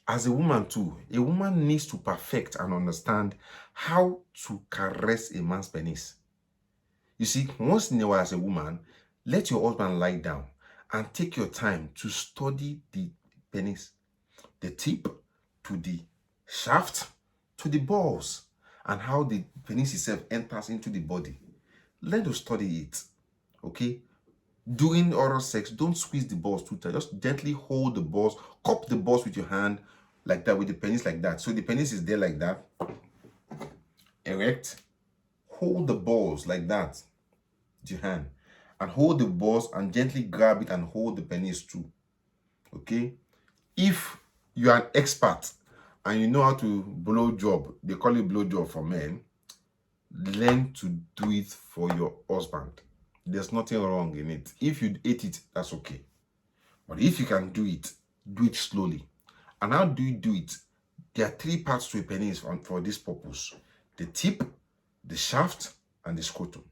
As a woman too, a woman needs to perfect and understand how to caress a man's penis. You see, once in a while as a woman, let your husband lie down and take your time to study the penis. The tip to the shaft to the balls, and how the penis itself enters into the body. Learn to study it, okay? During oral sex, don't squeeze the balls too tight. Just gently hold the balls, cup the balls with your hand like that, with the penis like that. So the penis is there like that, erect. Hold the balls like that with your hand, and hold the balls and gently grab it and hold the penis too, okay? If you are an expert and you know how to blow job, they call it blow job for men, learn to do it for your husband. There's nothing wrong in it. If you hate it, that's okay. But if you can do it slowly. And how do you do it? There are 3 parts to a penis for this purpose: the tip, the shaft, and the scrotum.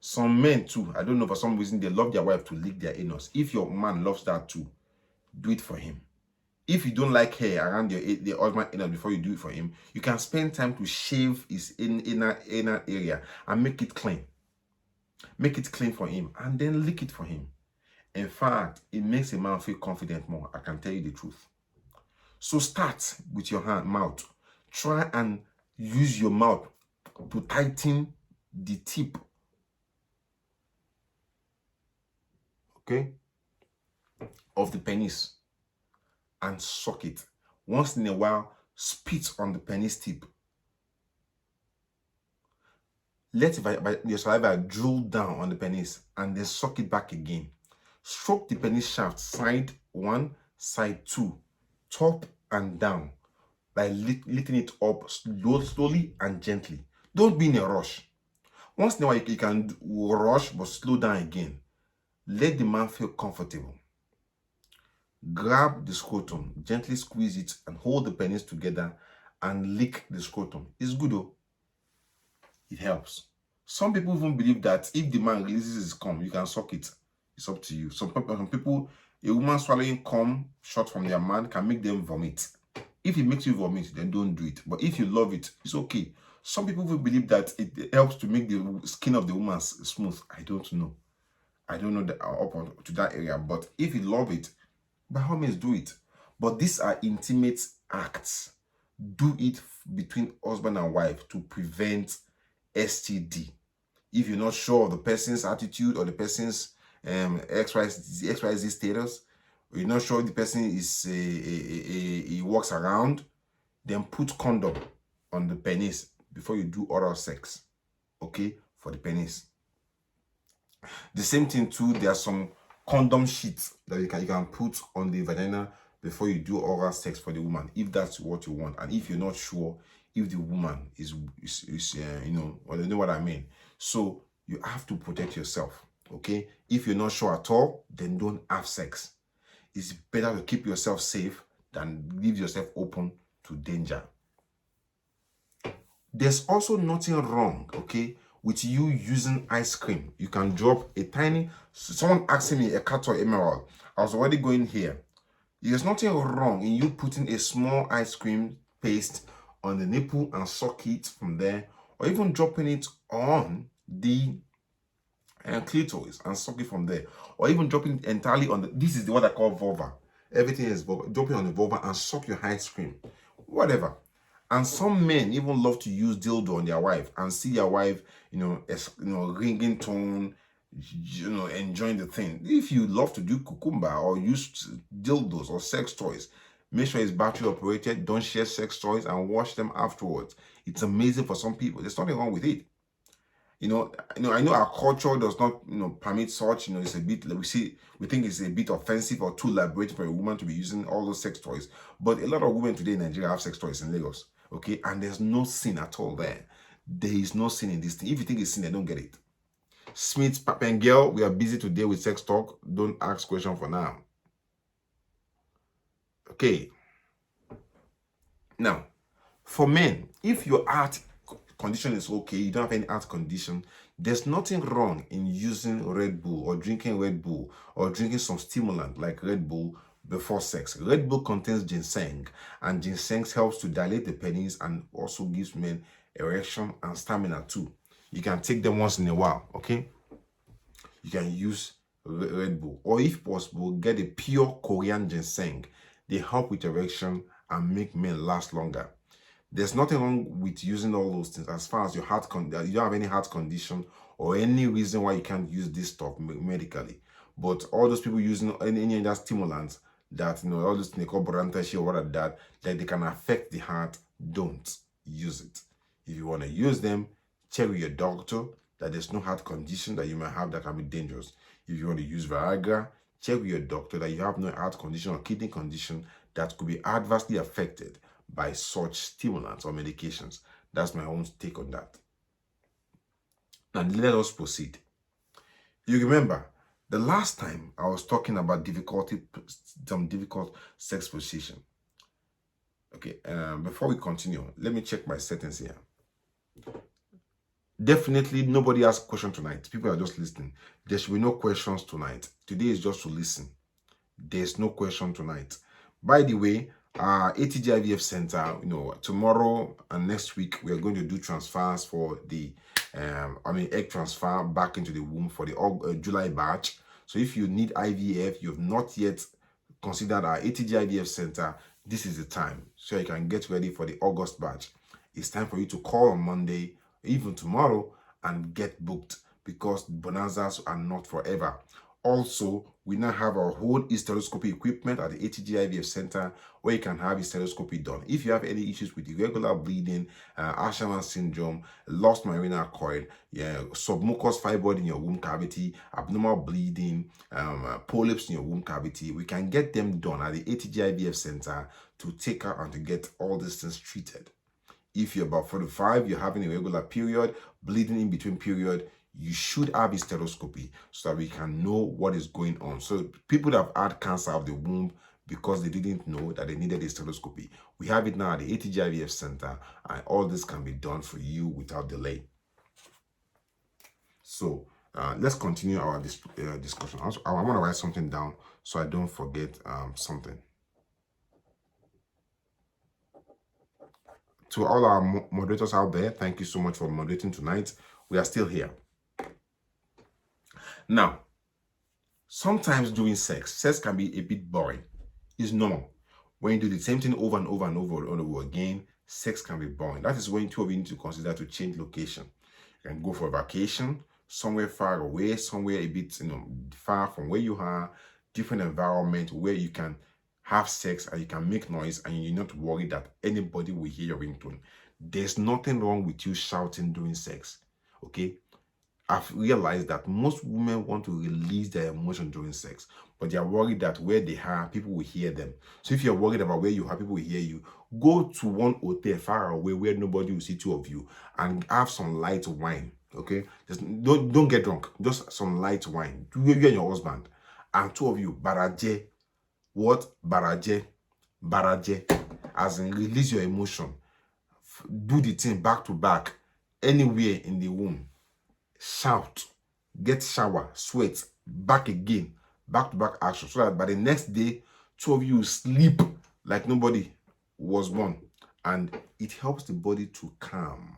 Some men too, I don't know, for some reason, they love their wife to lick their anus. If your man loves that too, do it for him. If you don't like hair around the husband anus before you do it for him, you can spend time to shave his inner area and make it clean. Make it clean for him and then lick it for him. In fact, it makes a man feel confident more. I can tell you the truth. So start with your mouth. Try and use your mouth to tighten the tip. Okay? Of the penis and suck it. Once in a while, spit on the penis tip. Let your saliva drool down on the penis and then suck it back again. Stroke the penis shaft side 1, side 2, top and down by lifting it up slowly and gently. Don't be in a rush. Once in a while, you can rush but slow down again. Let the man feel comfortable. Grab the scrotum, gently squeeze it and hold the penis together and lick the scrotum. It's good though. It helps. Some people even believe that if the man releases his cum, you can suck it. It's up to you. Some people, a woman swallowing cum shot from their man can make them vomit. If it makes you vomit, then don't do it. But if you love it, it's okay. Some people will believe that it helps to make the skin of the woman smooth. I don't know. I don't know up to that area. But if you love it, by all means do it. But these are intimate acts. Do it between husband and wife to prevent STD. If you're not sure of the person's attitude or the person's XYZ status, or you're not sure if the person is he walks around, then put condom on the penis before you do oral sex. Okay, for the penis. The same thing too. There are some condom sheets that you can put on the vagina before you do oral sex for the woman, if that's what you want, and if you're not sure if the woman is you know, well, you know what I mean. So you have to protect yourself. Okay, if you're not sure at all, then don't have sex. It's better to keep yourself safe than leave yourself open to danger. There's also nothing wrong, okay, with you using ice cream. You can drop a tiny, someone asking me a cat or emerald. I was already going here. There's nothing wrong in you putting a small ice cream paste on the nipple and suck it from there, or even dropping it on the clitoris and suck it from there, or even dropping it entirely on the, this is what I call vulva. Everything is vulva. Drop it on the vulva and suck your ice cream, whatever. And some men even love to use dildo on their wife and see their wife, ringing tone, enjoying the thing. If you love to do cucumber or use dildos or sex toys, make sure it's battery operated. Don't share sex toys and wash them afterwards. It's amazing for some people. There's nothing wrong with it. I know our culture does not, permit such. It's a bit, we think it's a bit offensive or too liberating for a woman to be using all those sex toys. But a lot of women today in Nigeria have sex toys in Lagos. Okay, and there's no sin at all there. There is no sin in this thing. If you think it's sin, I don't get it. Smith, Papa and Girl, we are busy today with sex talk. Don't ask questions for now. Okay. Now, for men, if your heart condition is okay, you don't have any heart condition, there's nothing wrong in using Red Bull or drinking Red Bull or drinking some stimulant like Red Bull before sex. Red Bull contains ginseng, and ginseng helps to dilate the penis and also gives men erection and stamina too. You can take them once in a while, okay? You can use Red Bull, or if possible, get a pure Korean ginseng. They help with erection and make men last longer. There's nothing wrong with using all those things as far as your heart you don't have any heart condition or any reason why you can't use this stuff medically. But all those people using any other stimulants that, all those things they call Borantashi or whatever that they can affect the heart, don't use it. If you want to use them, check with your doctor that there's no heart condition that you might have that can be dangerous. If you want to use Viagra, check with your doctor that you have no heart condition or kidney condition that could be adversely affected by such stimulants or medications. That's my own take on that. Now let us proceed. You remember the last time I was talking about some difficult sex position. Okay, before we continue, let me check my settings here. Definitely nobody asks question tonight. People are just listening. There should be no questions tonight. Today is just to listen. There's no question tonight. By the way, ATG IVF Center, tomorrow and next week, we are going to do transfers for the, egg transfer back into the womb for the July batch. So if you need IVF, you have not yet considered our ATG IVF Center, this is the time, so you can get ready for the August batch. It's time for you to call on Monday, even tomorrow, and get booked, because bonanzas are not forever. Also, we now have our whole hysteroscopy equipment at the ATG IVF Center, where you can have hysteroscopy done. If you have any issues with irregular bleeding, Asherman syndrome, lost myrinar coil, submucous fibroid in your womb cavity, abnormal bleeding, polyps in your womb cavity, we can get them done at the ATG IVF Center to take out and to get all these things treated. If you're about 45, you're having a regular period, bleeding in between period, you should have hysteroscopy so that we can know what is going on. So people that have had cancer of the womb because they didn't know that they needed hysteroscopy, we have it now at the ATG IVF Center, and all this can be done for you without delay. So let's continue our discussion. Also, I want to write something down so I don't forget something. To all our moderators out there, thank you so much for moderating tonight. We are still here. Now, sometimes doing sex can be a bit boring. It's normal. When you do the same thing over and over and over and over again, sex can be boring. That is when two of you need to consider to change location. You can go for a vacation, somewhere far away, somewhere a bit far from where you are, different environment where you can have sex and you can make noise and you're not worried that anybody will hear your ringtone. There's nothing wrong with you shouting during sex, okay? I've realized that most women want to release their emotion during sex, but they are worried that where they are, people will hear them. So if you're worried about where you are, people will hear you, go to one hotel far away where nobody will see two of you and have some light wine, okay? Just don't get drunk, just some light wine. You and your husband, and two of you, Baraje. What? Baraje. As in, release your emotion. Do the thing back to back, anywhere in the womb. Shout, get shower, sweat, back again, back-to-back action, so that by the next day, two of you sleep like nobody was born. And it helps the body to calm,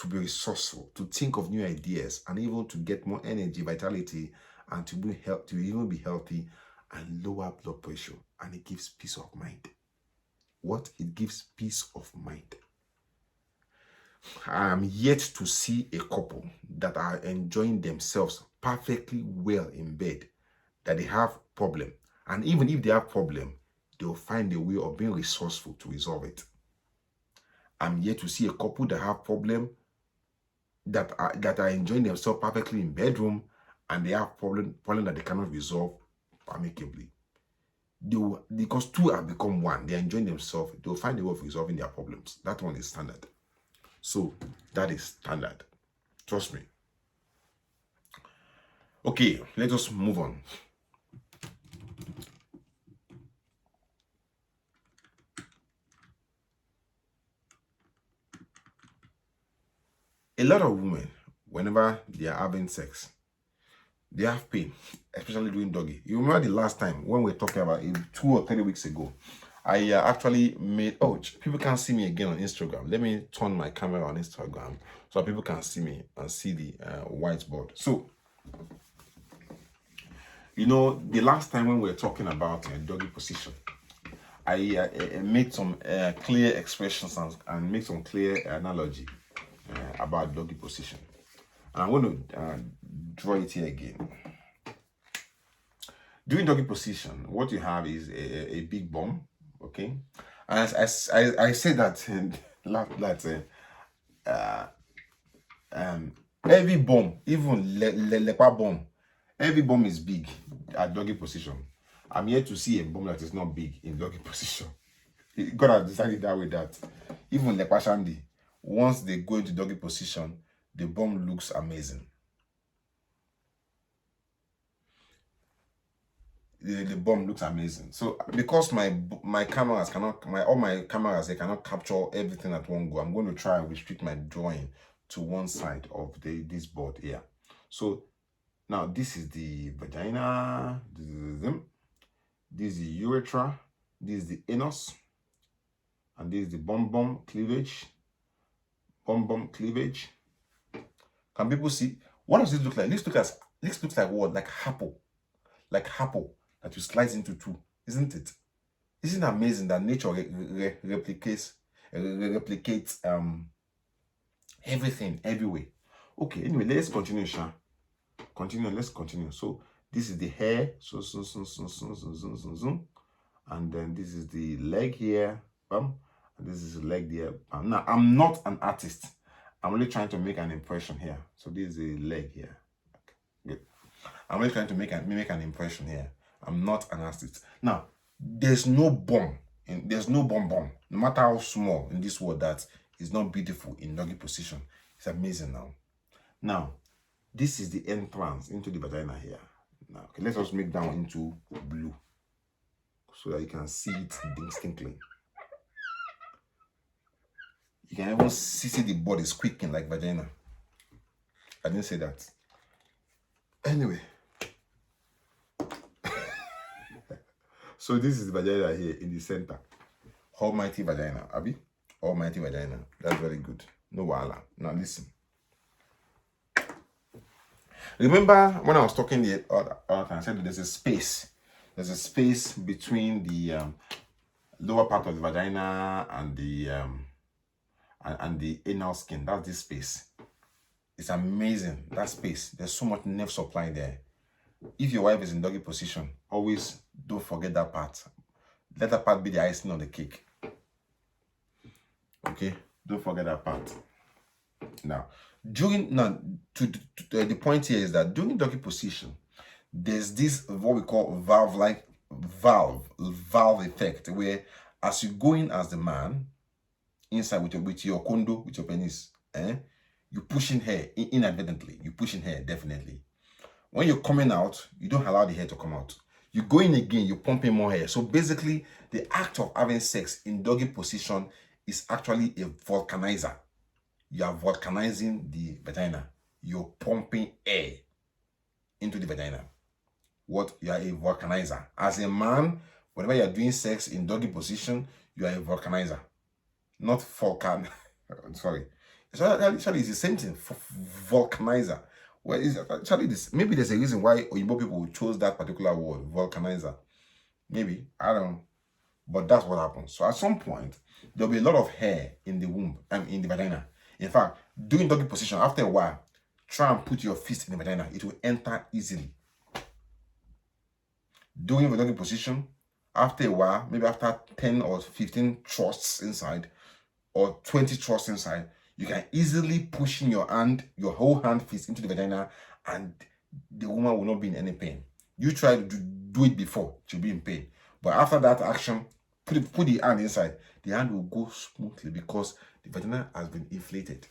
to be resourceful, to think of new ideas, and even to get more energy, vitality, and to even be healthy and lower blood pressure. And it gives peace of mind. What? It gives peace of mind. I am yet to see a couple that are enjoying themselves perfectly well in bed, that they have problem. And even if they have problem, they'll find a way of being resourceful to resolve it. I'm yet to see a couple that have problem, that are enjoying themselves perfectly in bedroom, and they have problem that they cannot resolve amicably. Because two have become one, they're enjoying themselves, they'll find a way of resolving their problems. That one is standard. So that is standard. Trust me. Okay, let us move on. A lot of women, whenever they are having sex, they have pain, especially during doggy. You remember the last time when we were talking about it 2 or 3 weeks ago, I actually made, people can't see me again on Instagram. Let me turn my camera on Instagram so people can see me and see the whiteboard. So, the last time when we were talking about doggy position, I made some clear expressions and made some clear analogy about doggy position. And I'm going to draw it here again. During doggy position, what you have is a big bum, okay? And I said that every bum, even leper bum, every bum is big at doggy position. I'm here to see a bum that is not big in doggy position. God has decided that way, that even leper shandy, once they go into doggy position, the bum looks amazing. The bum looks amazing. So because my cameras cannot, all my cameras, they cannot capture everything at one go, I'm going to try and restrict my drawing to one side of this board here. So now this is the vagina, this is the urethra, this is the anus, and this is the bum cleavage. Bum cleavage. Can people see? What does this look like? This looks like what? Like apple. Like apple that you slice into two, isn't it? Isn't it amazing that nature replicates everything everywhere? Okay, anyway, let's continue, Sha. Let's continue. So this is the hair. So, and then this is the leg here. And this is the leg there. Now, I'm not an artist. I'm only trying to make an impression here. So this is the leg here. Okay, good. I'm only trying to make an impression here. I'm not an artist. Now, there's no bomb. There's no bomb, no matter how small in this world, that is not beautiful in doggy position. It's amazing now. Now, this is the entrance into the vagina here. Now, okay, let's just make that one into blue so that you can see it distinctly. You can even see the body squeaking like vagina. I didn't say that. Anyway. So this is the vagina here in the center. Almighty vagina, Abi? Almighty vagina. That's very good. No wala. Now listen. Remember when I was talking the other time, I said there's a space. There's a space between the lower part of the vagina and the anal skin. That's this space. It's amazing, that space. There's so much nerve supply there. If your wife is in doggy position, always don't forget that part. Let that part be the icing on the cake. Okay, don't forget that part. Now, the point here is that during doggy position, there's this what we call valve effect, where as you go in as the man inside with your condo, with your penis, you're pushing hair inadvertently. You're pushing hair definitely. When you're coming out, you don't allow the hair to come out. You go in again, you're pumping more hair. So basically, the act of having sex in doggy position is actually a vulcanizer. You are vulcanizing the vagina. You're pumping air into the vagina. What? You are a vulcanizer. As a man, whenever you are doing sex in doggy position, you are a vulcanizer. Not vulcan. Sorry. Actually, it's the same thing. Vulcanizer. Well, is actually this. Maybe there's a reason why Oyibo people chose that particular word, vulcanizer. Maybe, I don't know. But that's what happens. So at some point, there'll be a lot of hair in the womb, in the vagina. In fact, doing doggy position, after a while, try and put your fist in the vagina. It will enter easily. Doing the doggy position, after a while, maybe after 10 or 15 thrusts inside, or 20 thrusts inside, you can easily push in your hand, your whole hand fist into the vagina, and the woman will not be in any pain. You try to do it before, she'll be in pain. But after that action, put the hand inside, the hand will go smoothly because the vagina has been inflated.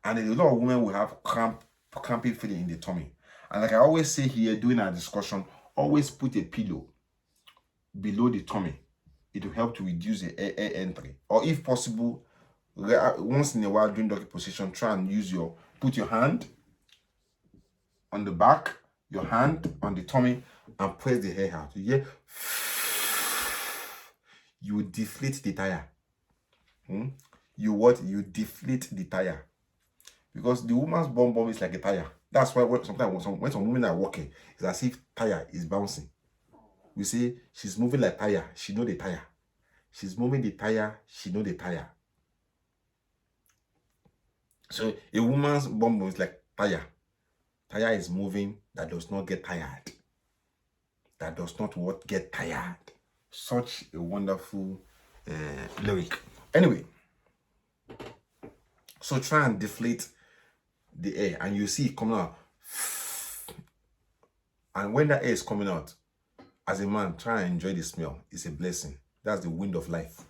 And a lot of women will have crampy feeling in the tummy. And like I always say here during our discussion, always put a pillow below the tummy. It will help to reduce the air entry. Or if possible, once in a while during doggy position, try and put your hand on the back, your hand on the tummy, and press the hair out. You hear? You will deflate the tire. You deflate the tire. Because the woman's bum is like a tire. That's why sometimes when some women are walking, it's as if tire is bouncing. We say she's moving like tire, she know the tire. She's moving the tire, she know the tire. So a woman's bum is like tire. Tire is moving, that does not get tired. That does not get tired. Such a wonderful lyric. Anyway, so try and deflate the air, and you see it coming out. And when that air is coming out, as a man, try and enjoy the smell. It's a blessing. That's the wind of life.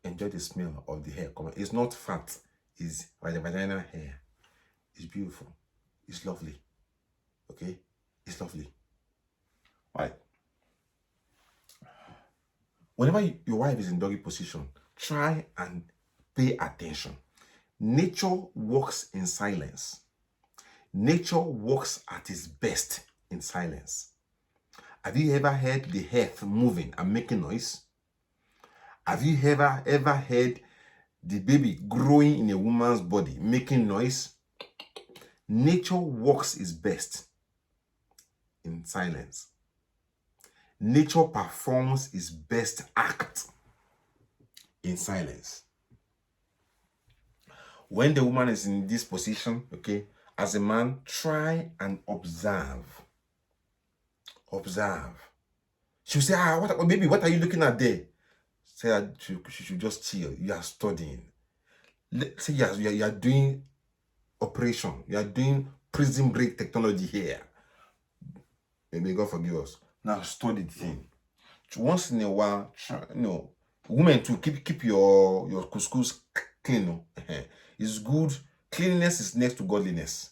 Enjoy the smell of the hair coming. It's not fat. It's by the vaginal hair. It's beautiful. It's lovely. Okay? It's lovely. All right. Whenever your wife is in doggy position, try and pay attention. Nature works in silence. Nature works at its best in silence. Have you ever heard the earth moving and making noise? Have you ever heard the baby growing in a woman's body making noise? Nature works its best in silence. Nature performs its best act in silence. When the woman is in this position, okay, as a man, try and observe. Observe. She'll say, baby, what are you looking at there? Say that she should just chill. You are studying. Say you are doing operation. You are doing prison break technology here. May God forgive us. Now study the thing. Once in a while, women to keep your couscous clean. It's good. Cleanliness is next to godliness.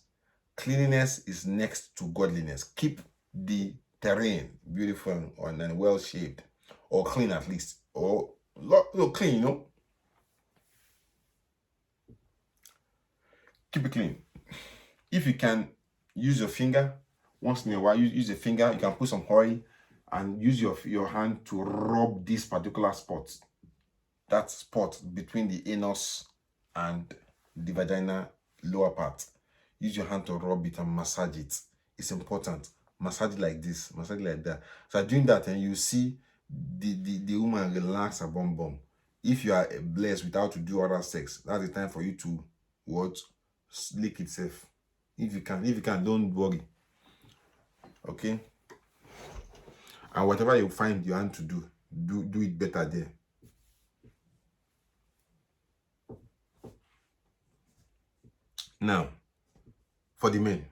Cleanliness is next to godliness. Keep the terrain beautiful and well shaped, or clean at least, or clean. Keep it clean. If you can use your finger once in a while, use a finger. You can put some oil and use your hand to rub this particular spot. That spot between the anus and the vagina lower part. Use your hand to rub it and massage it. It's important. Massage it like this, massage it like that. So doing that, and you see the woman relax her bum bum. If you are blessed without to do oral sex, that's the time for you to lick itself. If you can, don't worry. Okay. And whatever you find your hand to do it better there. Now, for the men,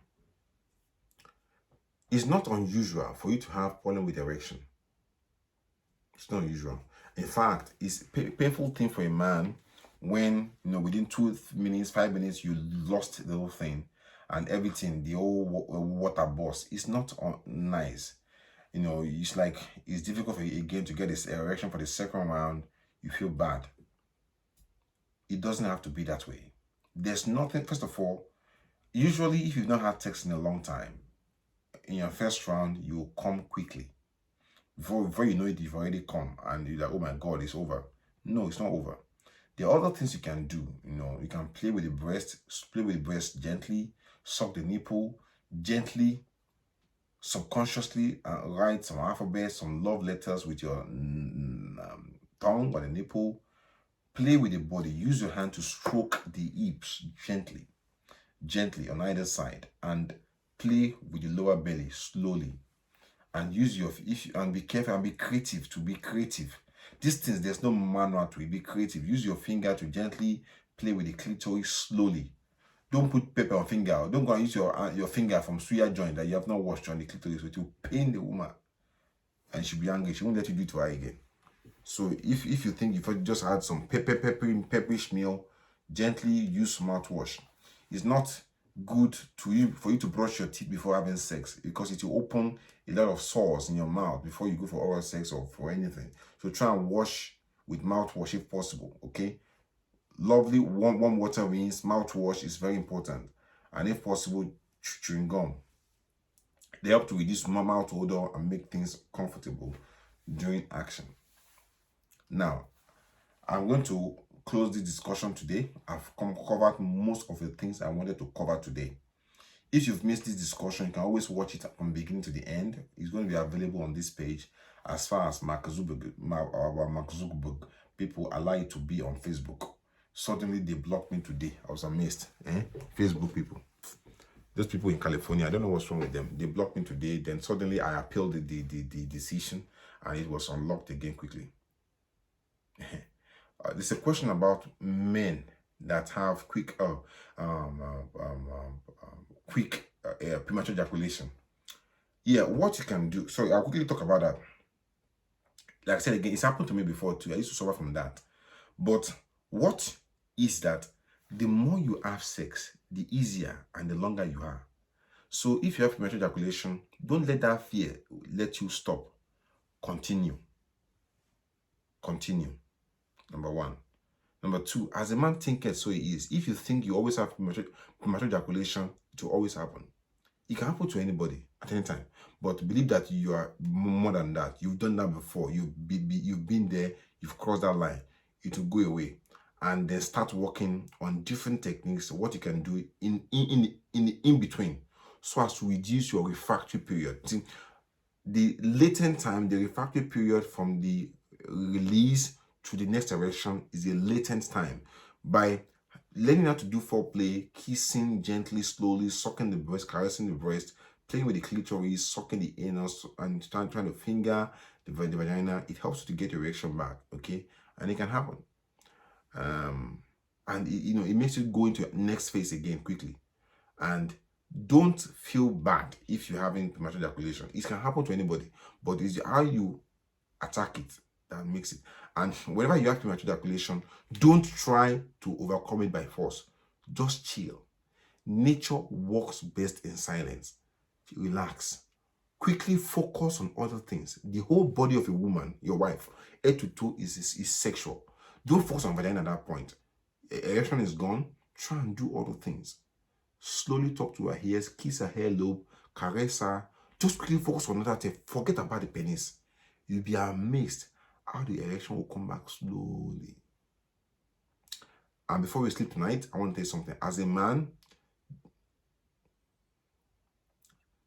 it's not unusual for you to have problem with erection. It's not unusual. In fact, it's a painful thing for a man when, within 2 minutes, 5 minutes, you lost the whole thing and everything, the whole water burst. It's not nice. It's like, it's difficult for you again to get this erection for the second round. You feel bad. It doesn't have to be that way. There's nothing, first of all, usually if you've not had sex in a long time, in your first round, you come quickly. Before you know it, you've already come and you're like, oh my God, it's over. No, it's not over. There are other things you can do. You can play with the breast gently, suck the nipple gently, subconsciously, write some alphabets, some love letters with your tongue or the nipple. Play with the body. Use your hand to stroke the hips gently on either side, and play with the lower belly slowly. And use and be careful and be creative. To be creative, these things, there's no manual to it. Be creative. Use your finger to gently play with the clitoris slowly. Don't put pepper on finger. Don't go and use your finger from suya joint that you have not washed on the clitoris, which will pain the woman, and she'll be angry. She won't let you do it to her again. So if you think you've just had some pepperish meal, gently use mouthwash. It's not good for you to brush your teeth before having sex, because it will open a lot of sores in your mouth before you go for oral sex or for anything. So try and wash with mouthwash if possible. Okay, lovely warm water means mouthwash is very important, and if possible, chewing gum. They help to reduce mouth odor and make things comfortable during action. Now, I'm going to close this discussion today. I've covered most of the things I wanted to cover today. If you've missed this discussion, you can always watch it from beginning to the end. It's going to be available on this page. As far as Mark Zuckerberg people allow it to be on Facebook. Suddenly they blocked me today. I was amazed. Facebook people. Those people in California, I don't know what's wrong with them. They blocked me today. Then suddenly I appealed the decision, and it was unlocked again quickly. There's a question about men that have quick premature ejaculation. Yeah, what you can do. So I'll quickly talk about that. Like I said again, it's happened to me before too. I used to suffer from that. But what is that? The more you have sex, the easier and the longer you are. So if you have premature ejaculation, don't let that fear let you stop. Continue. Number one. Number two, as a man thinketh, so he is. If you think you always have premature ejaculation, it will always happen. It can happen to anybody at any time. But believe that you are more than that. You've done that before. You've been there. You've crossed that line. It will go away. And then start working on different techniques, what you can do in between, so as to reduce your refractory period. See, the latent time, the refractory period from the release to the next erection is a latent time. By learning how to do foreplay, kissing gently, slowly, sucking the breast, caressing the breast, playing with the clitoris, sucking the anus, and trying to finger the vagina, it helps you to get your erection back, okay? And it can happen. And it makes you go into your next phase again quickly. And don't feel bad if you're having premature ejaculation. It can happen to anybody, but it's how you attack it that makes it. And whenever you have premature ejaculation, don't try to overcome it by force. Just chill. Nature works best in silence. Relax. Quickly focus on other things. The whole body of a woman, your wife, head to toe is sexual. Don't focus on vagina at that point. Erection is gone. Try and do other things. Slowly talk to her ears, kiss her hair lobe, caress her. Just quickly focus on another thing. Forget about the penis. You'll be amazed how the erection will come back slowly. And before we sleep tonight, I want to tell you something. As a man,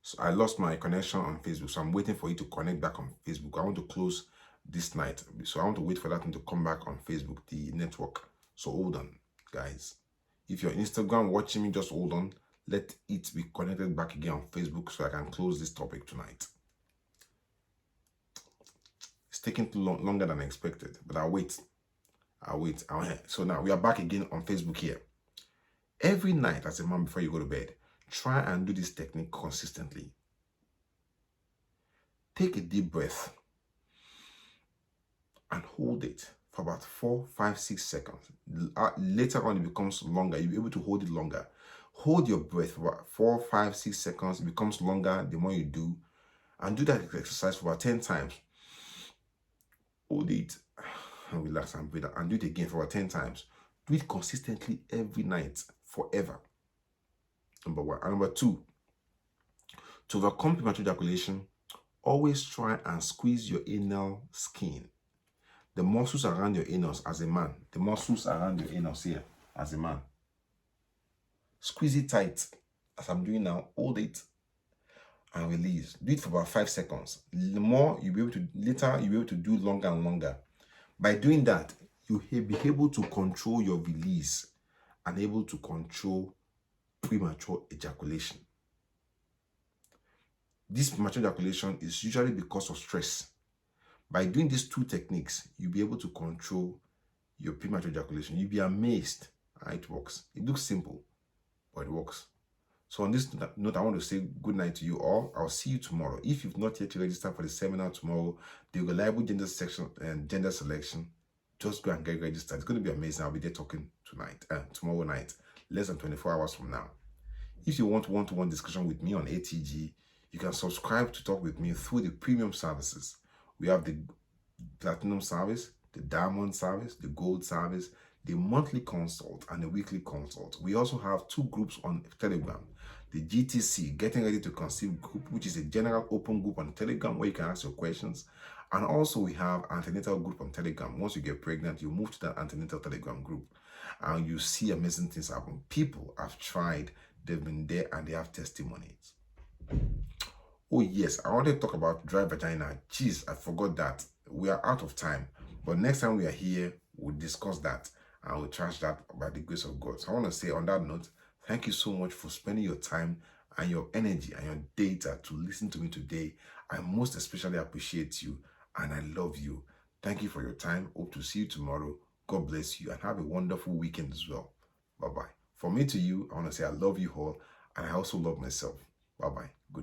so I lost my connection on Facebook, so I'm waiting for you to connect back on Facebook. I want to close this night, so I want to wait for that thing to come back on Facebook, the network. So hold on, guys. If you're on Instagram watching me, just hold on. Let it be connected back again on Facebook so I can close this topic tonight. It's taking too longer than expected, but I'll wait. So now we are back again on Facebook here. Every night as a man before you go to bed, try and do this technique consistently. Take a deep breath and hold it for about 4, 5, 6 seconds. Later on, it becomes longer. You'll be able to hold it longer. Hold your breath for about 4, 5, 6 seconds. It becomes longer the more you do. And do that exercise for about 10 times. Hold it and relax and breathe. And do it again for about 10 times. Do it consistently every night, forever. Number one. And number two, to overcome premature ejaculation, always try and squeeze your anal skin. The muscles around your anus as a man. The muscles around your anus here as a man. Squeeze it tight as I'm doing now. Hold it and release. Do it for about 5 seconds. The more you'll be able to, later you'll be able to do longer and longer. By doing that, you'll be able to control your release and able to control premature ejaculation. This premature ejaculation is usually because of stress. By doing these two techniques, you'll be able to control your premature ejaculation. You'll be amazed how it works. It looks simple, but it works. So on this note, I want to say good night to you all. I'll see you tomorrow. If you've not yet registered for the seminar tomorrow, the reliable gender section and gender selection, just go and get registered. It's going to be amazing. I'll be there talking tomorrow night, less than 24 hours from now. If you want one-to-one discussion with me on ATG, you can subscribe to talk with me through the premium services. We have the platinum service, the diamond service, the gold service, the monthly consult, and the weekly consult. We also have 2 groups on Telegram. The GTC, Getting Ready to Conceive group, which is a general open group on Telegram where you can ask your questions. And also we have antenatal group on Telegram. Once you get pregnant, you move to that antenatal Telegram group and you see amazing things happen. People have tried, they've been there, and they have testimonies. Oh yes, I wanted to talk about dry vagina. Jeez, I forgot that. We are out of time. But next time we are here, we'll discuss that and we'll trash that by the grace of God. So I want to say on that note, thank you so much for spending your time and your energy and your data to listen to me today. I most especially appreciate you and I love you. Thank you for your time. Hope to see you tomorrow. God bless you and have a wonderful weekend as well. Bye-bye. From me to you, I want to say I love you all and I also love myself. Bye-bye. Good.